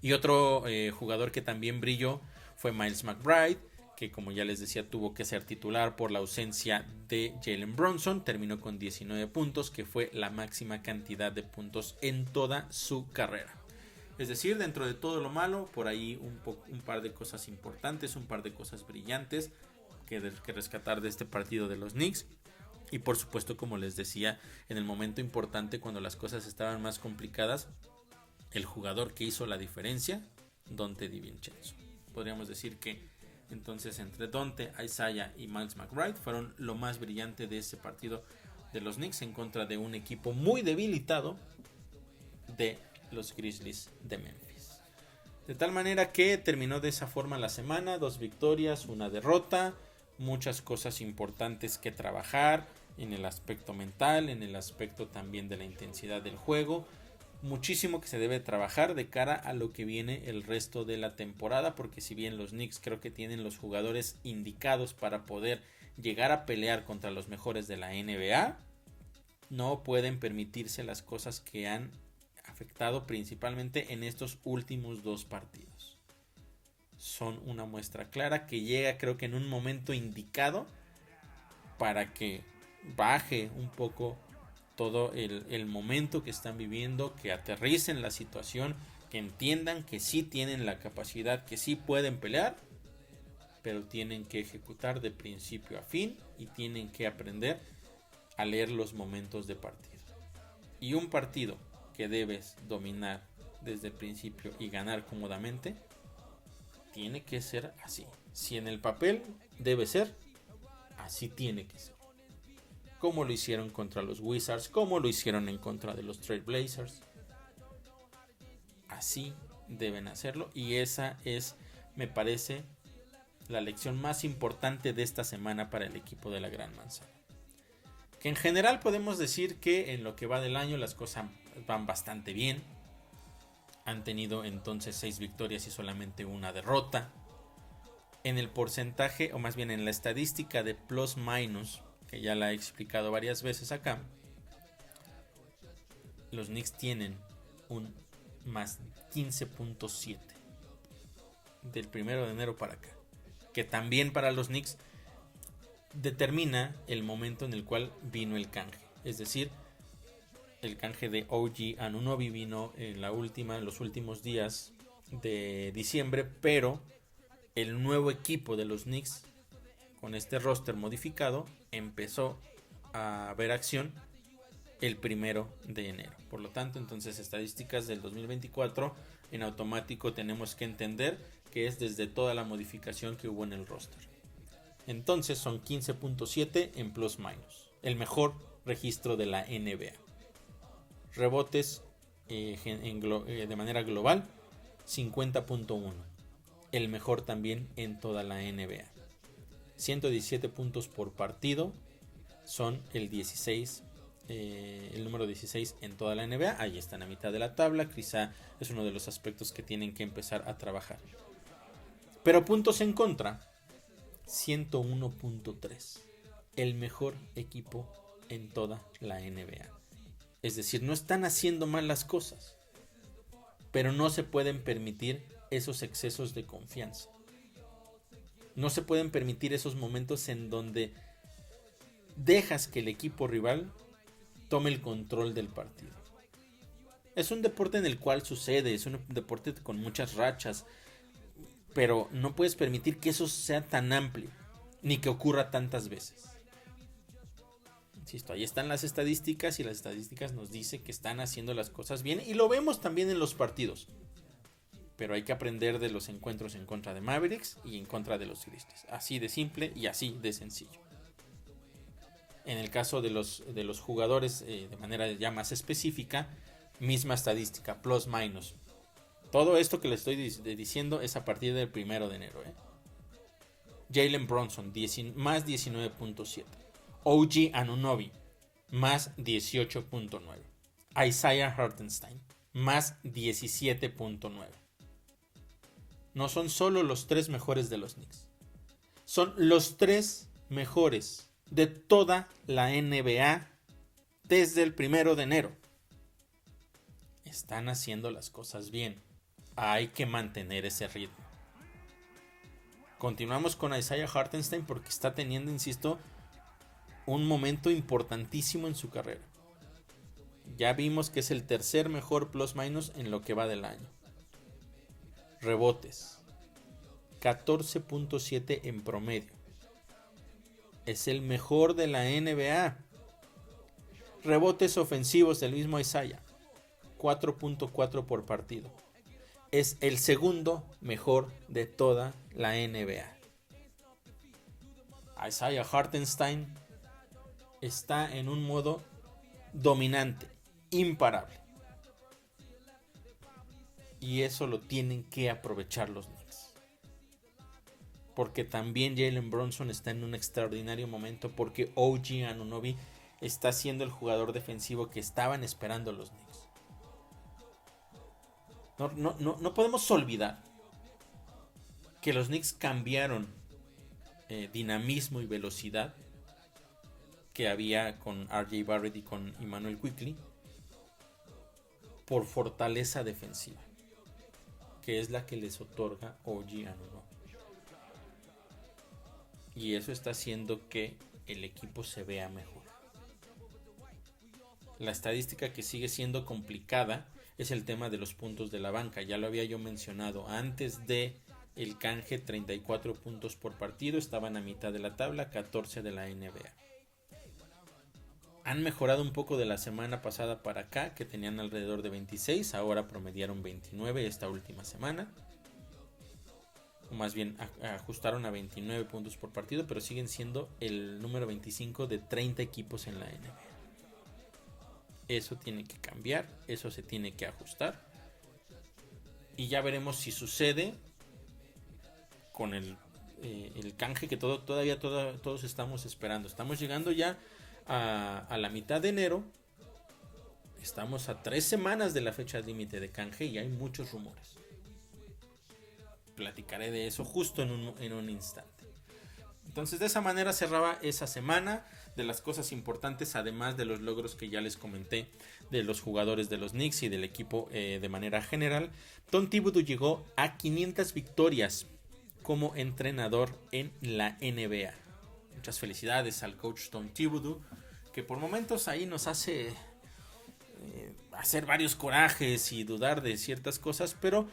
Y otro jugador que también brilló fue Miles McBride, que como ya les decía tuvo que ser titular por la ausencia de Jalen Brunson. Terminó con 19 puntos, que fue la máxima cantidad de puntos en toda su carrera. Es decir, dentro de todo lo malo, por ahí un par de cosas importantes, un par de cosas brillantes que rescatar de este partido de los Knicks. Y por supuesto, como les decía, en el momento importante, cuando las cosas estaban más complicadas, el jugador que hizo la diferencia, Donte DiVincenzo. Podríamos decir que entonces entre Donte, Isaiah y Miles McBride fueron lo más brillante de ese partido de los Knicks en contra de un equipo muy debilitado de los Grizzlies de Memphis. De tal manera que terminó de esa forma la semana, 2 victorias, 1 derrota, muchas cosas importantes que trabajar en el aspecto mental, en el aspecto también de la intensidad del juego. Muchísimo que se debe trabajar de cara a lo que viene el resto de la temporada, porque si bien los Knicks creo que tienen los jugadores indicados para poder llegar a pelear contra los mejores de la NBA, no pueden permitirse las cosas que han afectado principalmente en estos últimos 2 partidos. Son una muestra clara que llega, creo que en un momento indicado, para que baje un poco todo el momento que están viviendo, que aterricen la situación, que entiendan que sí tienen la capacidad, que sí pueden pelear, pero tienen que ejecutar de principio a fin y tienen que aprender a leer los momentos de partido. Y un partido que debes dominar desde el principio y ganar cómodamente, tiene que ser así. Si en el papel debe ser, así tiene que ser. Como lo hicieron contra los Wizards, como lo hicieron en contra de los Trail Blazers. Así deben hacerlo, y esa es, me parece, la lección más importante de esta semana para el equipo de la Gran Manzana. Que en general podemos decir que en lo que va del año las cosas van bastante bien. Han tenido entonces 6 victorias y solamente 1 derrota. En el porcentaje, o más bien en la estadística de plus minus, que ya la he explicado varias veces acá, los Knicks tienen un más 15.7 del 1 de enero para acá, que también para los Knicks determina el momento en el cual vino el canje. Es decir, el canje de OG Anunoby vino en los últimos días de diciembre, pero el nuevo equipo de los Knicks, con este roster modificado, empezó a ver acción el 1 de enero. Por lo tanto, entonces, estadísticas del 2024 en automático tenemos que entender que es desde toda la modificación que hubo en el roster. Entonces son 15.7 en plus minus, el mejor registro de la NBA. Rebotes de manera global, 50.1, el mejor también en toda la NBA. 117 puntos por partido, son el número 16 en toda la NBA. Ahí están a mitad de la tabla, quizá es uno de los aspectos que tienen que empezar a trabajar. Pero puntos en contra, 101.3, el mejor equipo en toda la NBA. Es decir, no están haciendo mal las cosas, pero no se pueden permitir esos excesos de confianza. No se pueden permitir esos momentos en donde dejas que el equipo rival tome el control del partido. Es un deporte en el cual sucede, es un deporte con muchas rachas, pero no puedes permitir que eso sea tan amplio, ni que ocurra tantas veces. Insisto, ahí están las estadísticas y las estadísticas nos dicen que están haciendo las cosas bien y lo vemos también en los partidos. Pero hay que aprender de los encuentros en contra de Mavericks y en contra de los Grizzlies. Así de simple y así de sencillo. En el caso de los jugadores, de manera ya más específica, misma estadística, plus minus. Todo esto que les estoy diciendo es a partir del 1 de enero. Jalen Brunson, más 19.7. OG Anunoby, más 18.9. Isaiah Hartenstein, más 17.9. No son solo los 3 mejores de los Knicks. Son los 3 mejores de toda la NBA desde el 1 de enero. Están haciendo las cosas bien. Hay que mantener ese ritmo. Continuamos con Isaiah Hartenstein porque está teniendo, insisto, un momento importantísimo en su carrera. Ya vimos que es el tercer mejor plus-minus en lo que va del año. Rebotes, 14.7 en promedio. Es el mejor de la NBA. Rebotes ofensivos del mismo Isaiah, 4.4 por partido. Es el segundo mejor de toda la NBA. Isaiah Hartenstein está en un modo dominante, imparable. Y eso lo tienen que aprovechar los Knicks. Porque también Jalen Brunson está en un extraordinario momento, porque OG Anunoby está siendo el jugador defensivo que estaban esperando los Knicks. No podemos olvidar que los Knicks cambiaron dinamismo y velocidad que había con RJ Barrett y con Immanuel Quickley por fortaleza defensiva, que es la que les otorga OG Anunoby. Y eso está haciendo que el equipo se vea mejor. La estadística que sigue siendo complicada es el tema de los puntos de la banca. Ya lo había yo mencionado antes de el canje, 34 puntos por partido, estaban a mitad de la tabla, 14 de la NBA. Han mejorado un poco de la semana pasada para acá, que tenían alrededor de 26, ahora promediaron 29 esta última semana. O más bien ajustaron a 29 puntos por partido, pero siguen siendo el número 25 de 30 equipos en la NBA. Eso tiene que cambiar, eso se tiene que ajustar. Y ya veremos si sucede con el canje que todavía todos estamos esperando. Estamos llegando ya a la mitad de enero. Estamos a 3 semanas de la fecha límite de canje y hay muchos rumores. Platicaré de eso justo en un instante. Entonces, de esa manera cerraba esa semana de las cosas importantes, además de los logros que ya les comenté de los jugadores de los Knicks y del equipo de manera general. Tom Thibodeau llegó a 500 victorias como entrenador en la NBA. Muchas felicidades al coach Tom Thibodeau, que por momentos ahí nos hace hacer varios corajes y dudar de ciertas cosas, pero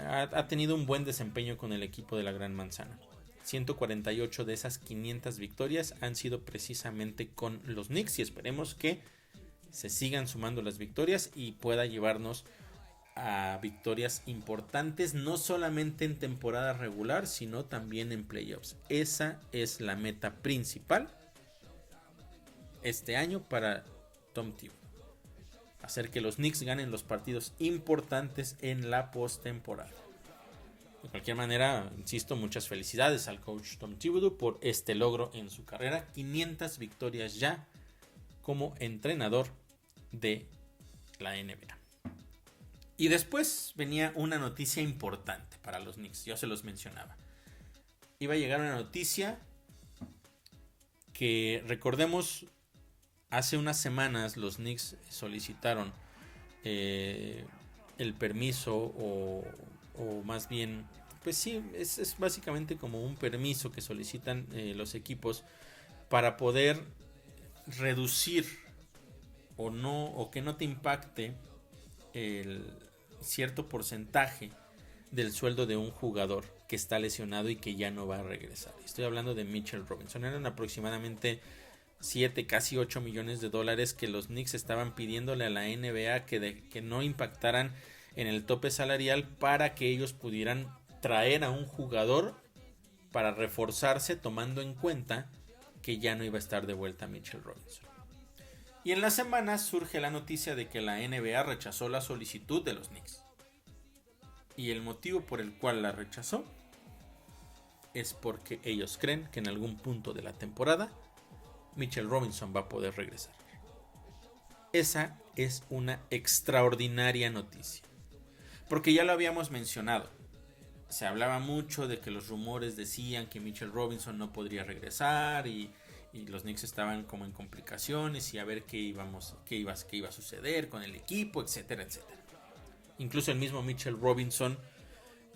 ha tenido un buen desempeño con el equipo de la Gran Manzana. 148 de esas 500 victorias han sido precisamente con los Knicks y esperemos que se sigan sumando las victorias y pueda llevarnos a victorias importantes, no solamente en temporada regular, sino también en playoffs. Esa es la meta principal este año para Tom Thibodeau: hacer que los Knicks ganen los partidos importantes en la postemporada. De cualquier manera, insisto, muchas felicidades al coach Tom Thibodeau por este logro en su carrera. 500 victorias ya como entrenador de la NBA. Y después venía una noticia importante para los Knicks, yo se los mencionaba. Iba a llegar una noticia que, recordemos, hace unas semanas los Knicks solicitaron el permiso o más bien, pues sí, es básicamente como un permiso que solicitan los equipos para poder reducir o que no te impacte el cierto porcentaje del sueldo de un jugador que está lesionado y que ya no va a regresar. Estoy hablando de Mitchell Robinson. Eran aproximadamente 7, casi 8 millones de dólares que los Knicks estaban pidiéndole a la NBA que no impactaran en el tope salarial para que ellos pudieran traer a un jugador para reforzarse, tomando en cuenta que ya no iba a estar de vuelta Mitchell Robinson. Y en la semana surge la noticia de que la NBA rechazó la solicitud de los Knicks. Y el motivo por el cual la rechazó es porque ellos creen que en algún punto de la temporada Mitchell Robinson va a poder regresar. Esa es una extraordinaria noticia, porque ya lo habíamos mencionado. Se hablaba mucho de que los rumores decían que Mitchell Robinson no podría regresar y los Knicks estaban como en complicaciones y a ver qué iba a suceder con el equipo, etcétera, etcétera. Incluso el mismo Mitchell Robinson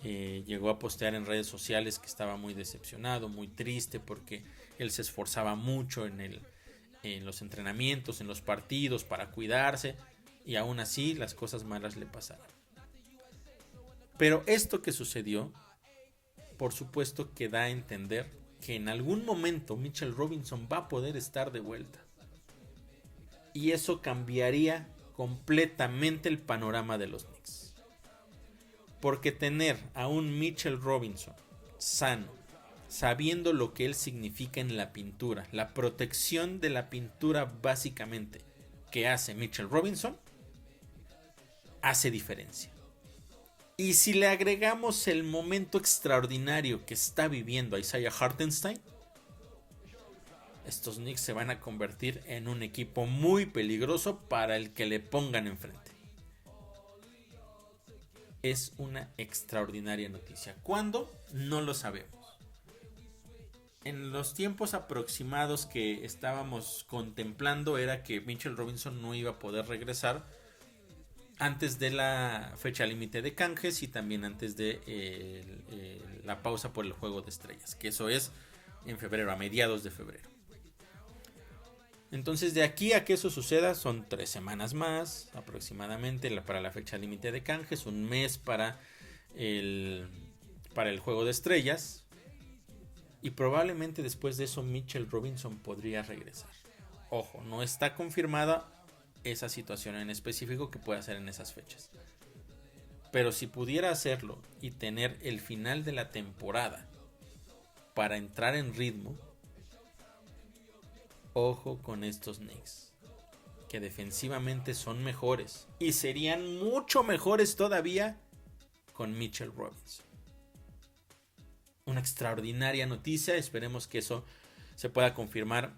llegó a postear en redes sociales que estaba muy decepcionado, muy triste, porque él se esforzaba mucho en los entrenamientos, en los partidos para cuidarse, y aún así las cosas malas le pasaron. Pero esto que sucedió, por supuesto que da a entender que en algún momento Mitchell Robinson va a poder estar de vuelta. Y eso cambiaría completamente el panorama de los Knicks. Porque tener a un Mitchell Robinson sano, sabiendo lo que él significa en la pintura, la protección de la pintura básicamente que hace Mitchell Robinson, hace diferencia. Y si le agregamos el momento extraordinario que está viviendo Isaiah Hartenstein, estos Knicks se van a convertir en un equipo muy peligroso para el que le pongan enfrente. Es una extraordinaria noticia. ¿Cuándo? No lo sabemos. En los tiempos aproximados que estábamos contemplando era que Mitchell Robinson no iba a poder regresar antes de la fecha límite de canjes y también antes de la pausa por el Juego de Estrellas, que eso es en febrero, a mediados de febrero. Entonces de aquí a que eso suceda son 3 semanas más aproximadamente para la fecha límite de canjes, un mes para el Juego de Estrellas, y probablemente después de eso Mitchell Robinson podría regresar. Ojo, no está confirmada esa situación en específico que puede hacer en esas fechas, pero si pudiera hacerlo y tener el final de la temporada para entrar en ritmo, ojo con estos Knicks, que defensivamente son mejores y serían mucho mejores todavía con Mitchell Robinson. Una extraordinaria noticia, esperemos que eso se pueda confirmar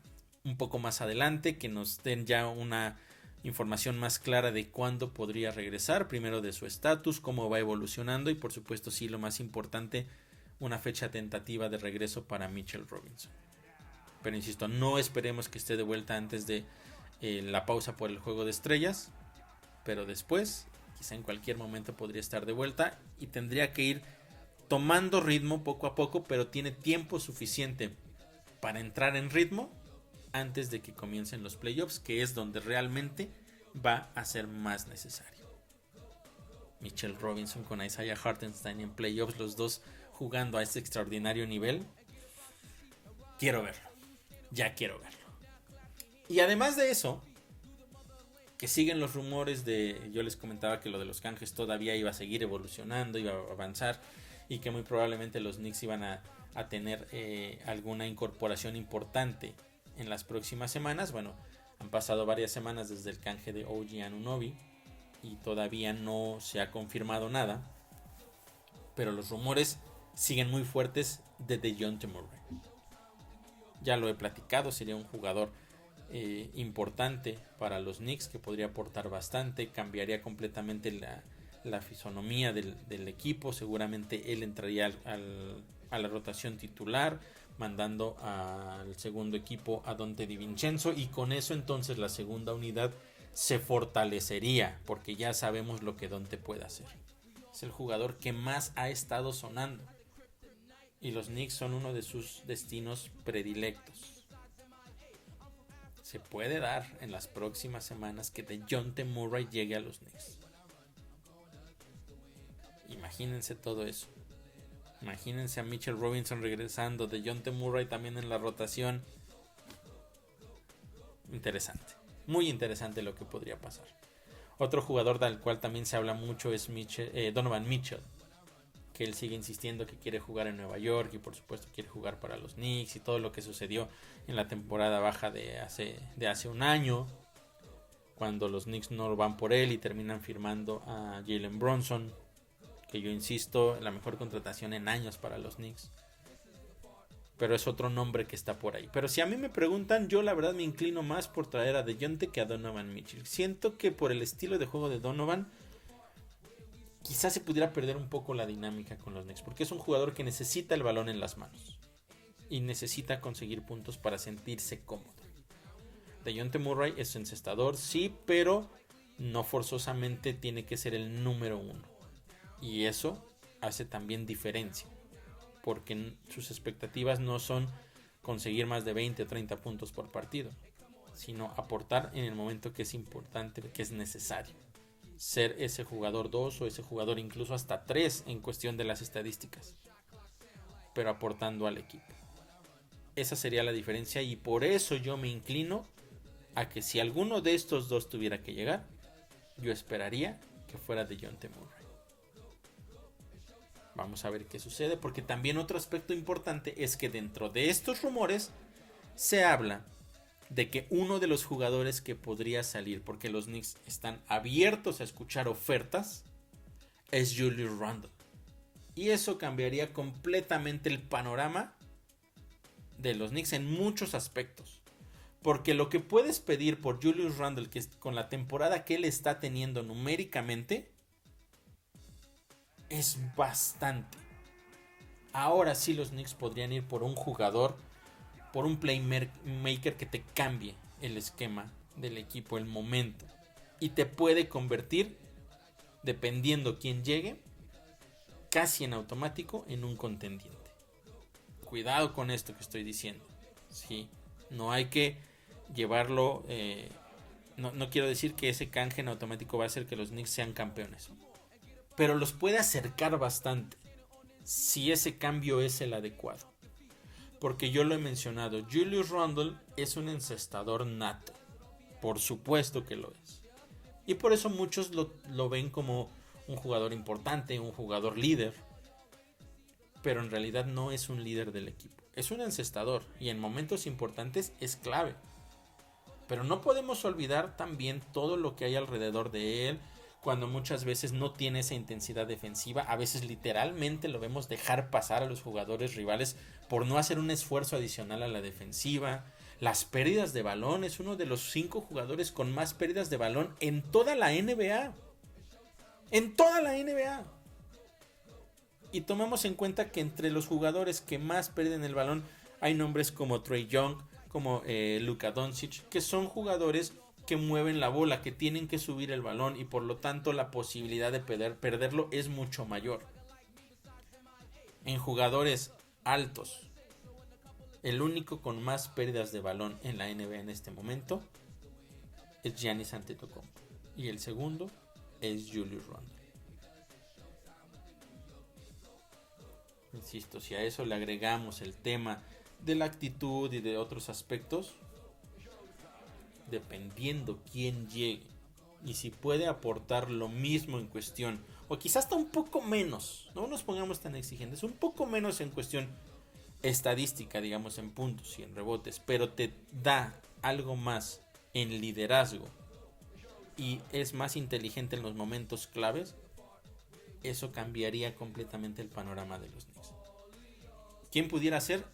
un poco más adelante, que nos den ya una información más clara de cuándo podría regresar, primero de su estatus, cómo va evolucionando y por supuesto sí, lo más importante, una fecha tentativa de regreso para Mitchell Robinson. Pero insisto, no esperemos que esté de vuelta antes de la pausa por el Juego de Estrellas, pero después, quizá en cualquier momento podría estar de vuelta y tendría que ir tomando ritmo poco a poco, pero tiene tiempo suficiente para entrar en ritmo antes de que comiencen los playoffs, que es donde realmente va a ser más necesario. Mitchell Robinson con Isaiah Hartenstein en playoffs, los dos jugando a este extraordinario nivel. Quiero verlo, ya quiero verlo. Y además de eso, que siguen los rumores yo les comentaba que lo de los canjes todavía iba a seguir evolucionando, iba a avanzar, y que muy probablemente los Knicks iban a tener alguna incorporación importante en las próximas semanas. Bueno, han pasado varias semanas desde el canje de OG Anunoby y todavía no se ha confirmado nada, pero los rumores siguen muy fuertes de DeJounte Murray. Ya lo he platicado, sería un jugador importante para los Knicks, que podría aportar bastante, cambiaría completamente la fisonomía del equipo. Seguramente él entraría a la rotación titular, mandando al segundo equipo a Donte DiVincenzo, y con eso entonces la segunda unidad se fortalecería, porque ya sabemos lo que Donte puede hacer. Es el jugador que más ha estado sonando y los Knicks son uno de sus destinos predilectos. Se puede dar en las próximas semanas que DeJounte Murray llegue a los Knicks. Imagínense todo eso. Imagínense a Mitchell Robinson regresando, DeJounte Murray también en la rotación. Interesante, muy interesante lo que podría pasar. Otro jugador del cual también se habla mucho es Donovan Mitchell, que él sigue insistiendo que quiere jugar en Nueva York y por supuesto quiere jugar para los Knicks, y todo lo que sucedió en la temporada baja de hace un año, cuando los Knicks no van por él y terminan firmando a Jalen Brunson, que yo insisto, la mejor contratación en años para los Knicks. Pero es otro nombre que está por ahí. Pero si a mí me preguntan, yo la verdad me inclino más por traer a DeJounte que a Donovan Mitchell. Siento que por el estilo de juego de Donovan, quizás se pudiera perder un poco la dinámica con los Knicks, porque es un jugador que necesita el balón en las manos y necesita conseguir puntos para sentirse cómodo. DeJounte Murray es encestador, sí, pero no forzosamente tiene que ser el número uno. Y eso hace también diferencia, porque sus expectativas no son conseguir más de 20 o 30 puntos por partido, sino aportar en el momento que es importante, que es necesario. Ser ese jugador 2 o ese jugador incluso hasta 3 en cuestión de las estadísticas, pero aportando al equipo. Esa sería la diferencia, y por eso yo me inclino a que si alguno de estos dos tuviera que llegar, yo esperaría que fuera DeJounte Murray. Vamos a ver qué sucede, porque también otro aspecto importante es que dentro de estos rumores se habla de que uno de los jugadores que podría salir, porque los Knicks están abiertos a escuchar ofertas, es Julius Randle. Y eso cambiaría completamente el panorama de los Knicks en muchos aspectos. Porque lo que puedes pedir por Julius Randle, que con la temporada que él está teniendo numéricamente, es bastante. Ahora sí los Knicks podrían ir por un jugador, por un playmaker que te cambie el esquema del equipo, el momento. Y te puede convertir, dependiendo quién llegue, casi en automático en un contendiente. Cuidado con esto que estoy diciendo. Sí, no hay que llevarlo... no quiero decir que ese canje en automático va a hacer que los Knicks sean campeones, pero los puede acercar bastante si ese cambio es el adecuado. Porque yo lo he mencionado, Julius Randle es un encestador nato. Por supuesto que lo es. Y por eso muchos lo ven como un jugador importante, un jugador líder. Pero en realidad no es un líder del equipo. Es un encestador y en momentos importantes es clave. Pero no podemos olvidar también todo lo que hay alrededor de él, cuando muchas veces no tiene esa intensidad defensiva. A veces literalmente lo vemos dejar pasar a los jugadores rivales por no hacer un esfuerzo adicional a la defensiva. Las pérdidas de balón, es uno de los 5 jugadores con más pérdidas de balón en toda la NBA. En toda la NBA. Y tomamos en cuenta que entre los jugadores que más pierden el balón hay nombres como Trae Young, como Luka Doncic, que son jugadores que mueven la bola, que tienen que subir el balón, y por lo tanto la posibilidad de perderlo es mucho mayor. En jugadores altos, el único con más pérdidas de balón en la NBA en este momento es Giannis Antetokounmpo, y el segundo es Julius Randle. Insisto, si a eso le agregamos el tema de la actitud y de otros aspectos, dependiendo quién llegue y si puede aportar lo mismo en cuestión, o quizás hasta un poco menos, no nos pongamos tan exigentes, un poco menos en cuestión estadística, digamos en puntos y en rebotes, pero te da algo más en liderazgo y es más inteligente en los momentos claves, eso cambiaría completamente el panorama de los Knicks. ¿Quién pudiera ser?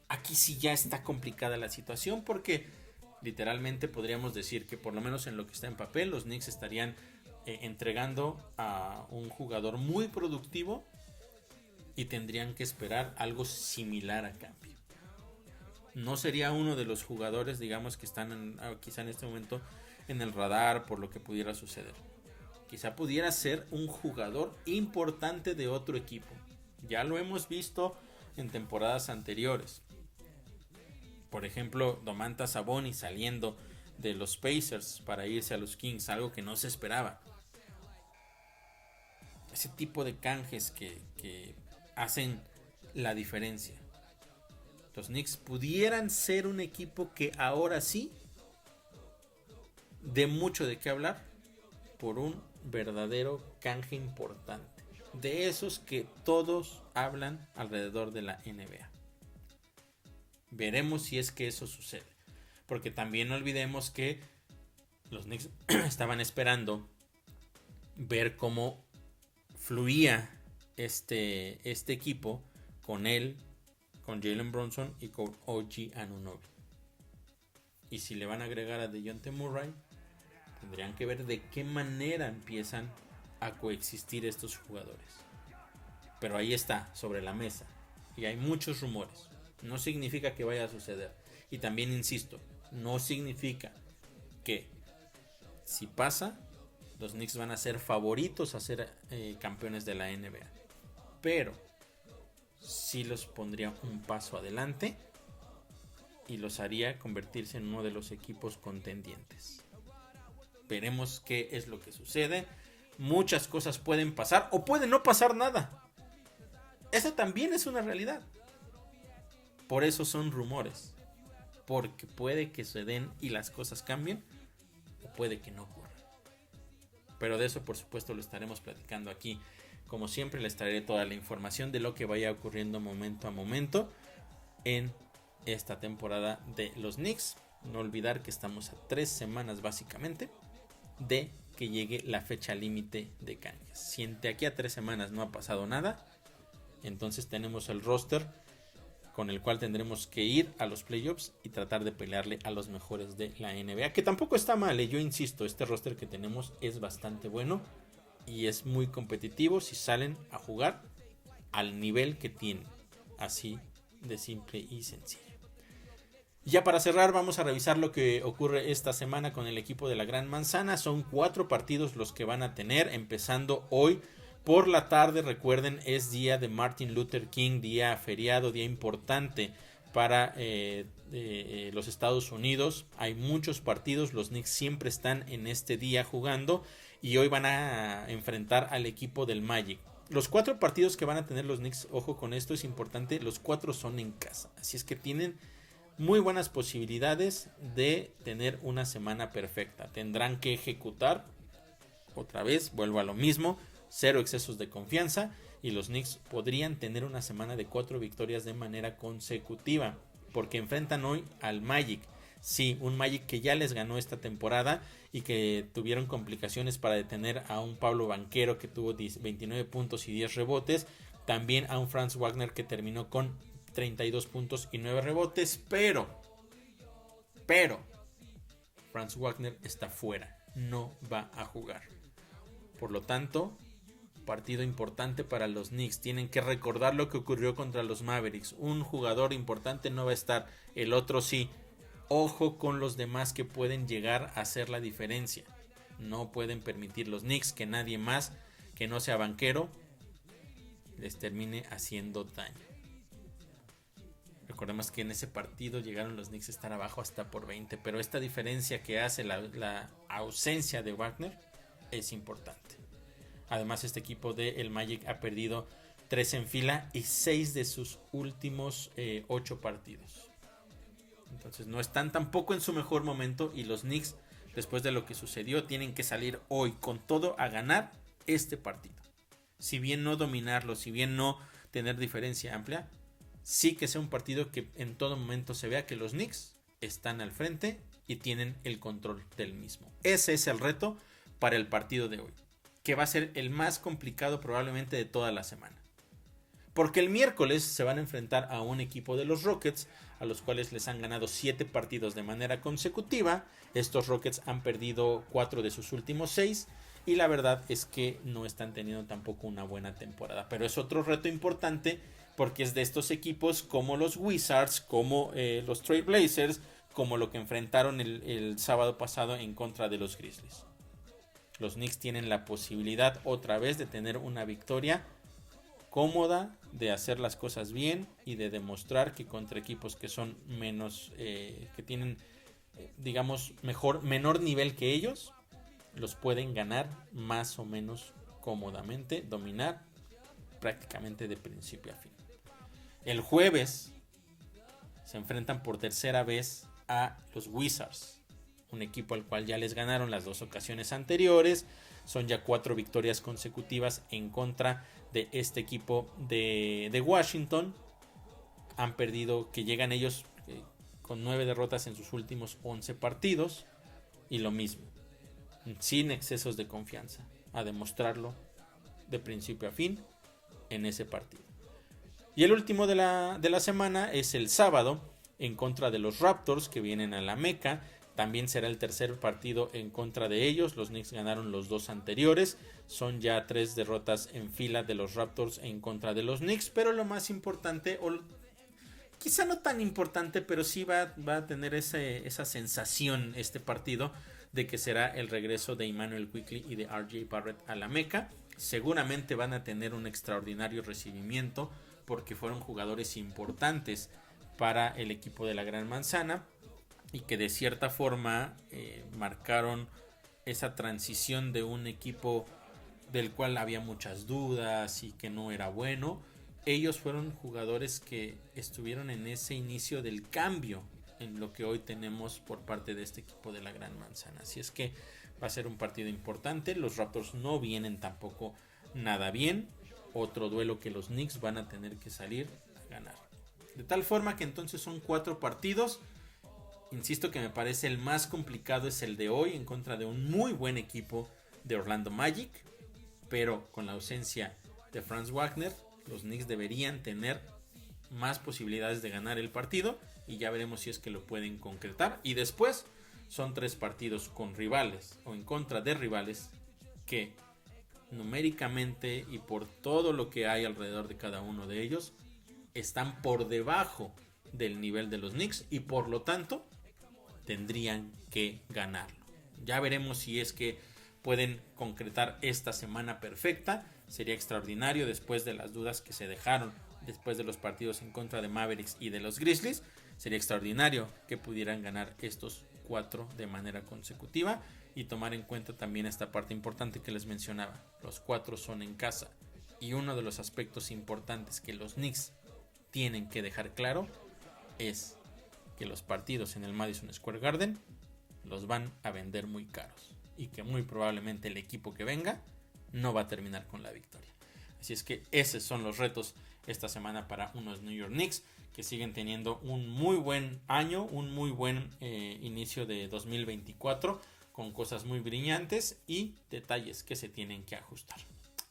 Aquí sí ya está complicada la situación, porque literalmente podríamos decir que por lo menos en lo que está en papel, los Knicks estarían entregando a un jugador muy productivo y tendrían que esperar algo similar a cambio. No sería uno de los jugadores, digamos, que están quizá en este momento en el radar por lo que pudiera suceder. Quizá pudiera ser un jugador importante de otro equipo. Ya lo hemos visto en temporadas anteriores. Por ejemplo, Domantas Sabonis saliendo de los Pacers para irse a los Kings, algo que no se esperaba. Ese tipo de canjes que hacen la diferencia. Los Knicks pudieran ser un equipo que ahora sí dé mucho de qué hablar por un verdadero canje importante, de esos que todos hablan alrededor de la NBA. Veremos si es que eso sucede, porque también no olvidemos que los Knicks estaban esperando ver cómo fluía este equipo con él, con Jalen Brunson y con OG Anunoby. Y si le van a agregar a DeJounte Murray, tendrían que ver de qué manera empiezan a coexistir estos jugadores. Pero ahí está, sobre la mesa. Y hay muchos rumores. No significa que vaya a suceder. Y también insisto, no significa que si pasa, los Knicks van a ser favoritos a ser campeones de la NBA. pero sí los pondría un paso adelante y los haría convertirse en uno de los equipos contendientes. Veremos qué es lo que sucede. Muchas cosas pueden pasar o puede no pasar nada. Eso también es una realidad. Por eso son rumores. Porque puede que se den y las cosas cambien, o puede que no ocurra. Pero de eso, por supuesto, lo estaremos platicando aquí. Como siempre, les traeré toda la información de lo que vaya ocurriendo momento a momento en esta temporada de los Knicks. No olvidar que estamos a 3 semanas básicamente de que llegue la fecha límite de canjes. Si de aquí a 3 semanas no ha pasado nada, entonces tenemos el roster con el cual tendremos que ir a los playoffs y tratar de pelearle a los mejores de la NBA, que tampoco está mal, yo insisto, este roster que tenemos es bastante bueno y es muy competitivo si salen a jugar al nivel que tienen, así de simple y sencillo. Ya para cerrar, vamos a revisar lo que ocurre esta semana con el equipo de la Gran Manzana. Son 4 partidos los que van a tener, empezando hoy por la tarde. Recuerden, es día de Martin Luther King, día feriado, día importante para los Estados Unidos. Hay muchos partidos, los Knicks siempre están en este día jugando y hoy van a enfrentar al equipo del Magic. Los 4 partidos que van a tener los Knicks, ojo con esto, es importante, los 4 son en casa, así es que tienen muy buenas posibilidades de tener una semana perfecta. Tendrán que ejecutar, otra vez, vuelvo a lo mismo, 0 excesos de confianza y los Knicks podrían tener una semana de 4 victorias de manera consecutiva, porque enfrentan hoy al Magic. Sí, un Magic que ya les ganó esta temporada y que tuvieron complicaciones para detener a un Pablo Banchero que tuvo 29 puntos y 10 rebotes, también a un Franz Wagner que terminó con 32 puntos y 9 rebotes, pero Franz Wagner está fuera, no va a jugar. Por lo tanto, partido importante para los Knicks. Tienen que recordar lo que ocurrió contra los Mavericks. Un jugador importante no va a estar, el otro sí. Ojo con los demás que pueden llegar a hacer la diferencia. No pueden permitir los Knicks que nadie más que no sea Banchero les termine haciendo daño. Recordemos que en ese partido llegaron los Knicks a estar abajo hasta por 20, pero esta diferencia que hace la ausencia de Wagner es importante. Además, este equipo de el Magic ha perdido 3 en fila y 6 de sus últimos 8 partidos. Entonces no están tampoco en su mejor momento y los Knicks, después de lo que sucedió, tienen que salir hoy con todo a ganar este partido. Si bien no dominarlo, si bien no tener diferencia amplia, sí que sea un partido que en todo momento se vea que los Knicks están al frente y tienen el control del mismo. Ese es el reto para el partido de hoy, que va a ser el más complicado probablemente de toda la semana. Porque el miércoles se van a enfrentar a un equipo de los Rockets, a los cuales les han ganado 7 partidos de manera consecutiva. Estos Rockets han perdido 4 de sus últimos 6 y la verdad es que no están teniendo tampoco una buena temporada. Pero es otro reto importante porque es de estos equipos como los Wizards, como los Trail Blazers, como lo que enfrentaron el sábado pasado en contra de los Grizzlies. Los Knicks tienen la posibilidad otra vez de tener una victoria cómoda, de hacer las cosas bien y de demostrar que contra equipos que son menos, que tienen, digamos, menor nivel que ellos, los pueden ganar más o menos cómodamente, dominar prácticamente de principio a fin. El jueves se enfrentan por tercera vez a los Wizards, un equipo al cual ya les ganaron las 2 ocasiones anteriores. Son ya 4 victorias consecutivas en contra de este equipo de Washington. Han perdido, que llegan ellos con 9 derrotas en sus últimos 11 partidos. Y lo mismo, sin excesos de confianza, a demostrarlo de principio a fin en ese partido. Y el último de la semana es el sábado en contra de los Raptors, que vienen a la Meca. También será el tercer partido en contra de ellos. Los Knicks ganaron los 2 anteriores. Son ya 3 derrotas en fila de los Raptors en contra de los Knicks. Pero lo más importante, o quizá no tan importante, pero sí va a tener esa sensación este partido de que será el regreso de Immanuel Quickley y de RJ Barrett a la Meca. seguramente van a tener un extraordinario recibimiento porque fueron jugadores importantes para el equipo de la Gran Manzana y que de cierta forma marcaron esa transición de un equipo del cual había muchas dudas y que no era bueno. Ellos fueron jugadores que estuvieron en ese inicio del cambio en lo que hoy tenemos por parte de este equipo de la Gran Manzana. Así es que va a ser un partido importante. Los Raptors no vienen tampoco nada bien. Otro duelo que los Knicks van a tener que salir a ganar. De tal forma que entonces son 4 partidos. Insisto que me parece el más complicado es el de hoy en contra de un muy buen equipo de Orlando Magic. Pero con la ausencia de Franz Wagner, los Knicks deberían tener más posibilidades de ganar el partido. Y ya veremos si es que lo pueden concretar. Y después son 3 partidos con rivales o en contra de rivales que numéricamente y por todo lo que hay alrededor de cada uno de ellos están por debajo del nivel de los Knicks y por lo tanto tendrían que ganarlo. Ya veremos si es que pueden concretar esta semana perfecta. Sería extraordinario después de las dudas que se dejaron después de los partidos en contra de Mavericks y de los Grizzlies. Sería extraordinario que pudieran ganar estos 4 de manera consecutiva y tomar en cuenta también esta parte importante que les mencionaba. Los 4 son en casa y uno de los aspectos importantes que los Knicks tienen que dejar claro es que los partidos en el Madison Square Garden los van a vender muy caros y que muy probablemente el equipo que venga no va a terminar con la victoria. Así es que esos son los retos esta semana para unos New York Knicks que siguen teniendo un muy buen año, un muy buen inicio de 2024 con cosas muy brillantes y detalles que se tienen que ajustar.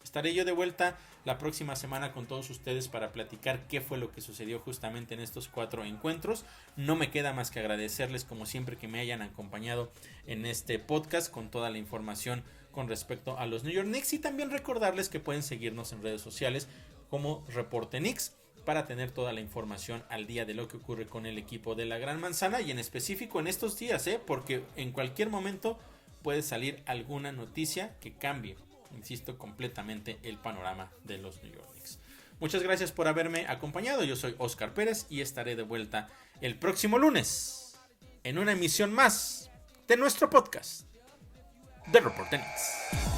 Estaré yo de vuelta la próxima semana con todos ustedes para platicar qué fue lo que sucedió justamente en estos 4 encuentros. No me queda más que agradecerles como siempre que me hayan acompañado en este podcast con toda la información con respecto a los New York Knicks y también recordarles que pueden seguirnos en redes sociales como Reporte Knicks para tener toda la información al día de lo que ocurre con el equipo de la Gran Manzana y en específico en estos días, porque en cualquier momento puede salir alguna noticia que cambie, insisto, completamente el panorama de los New York Knicks. Muchas gracias por haberme acompañado, yo soy Oscar Pérez y estaré de vuelta el próximo lunes en una emisión más de nuestro podcast de Reporte Knicks.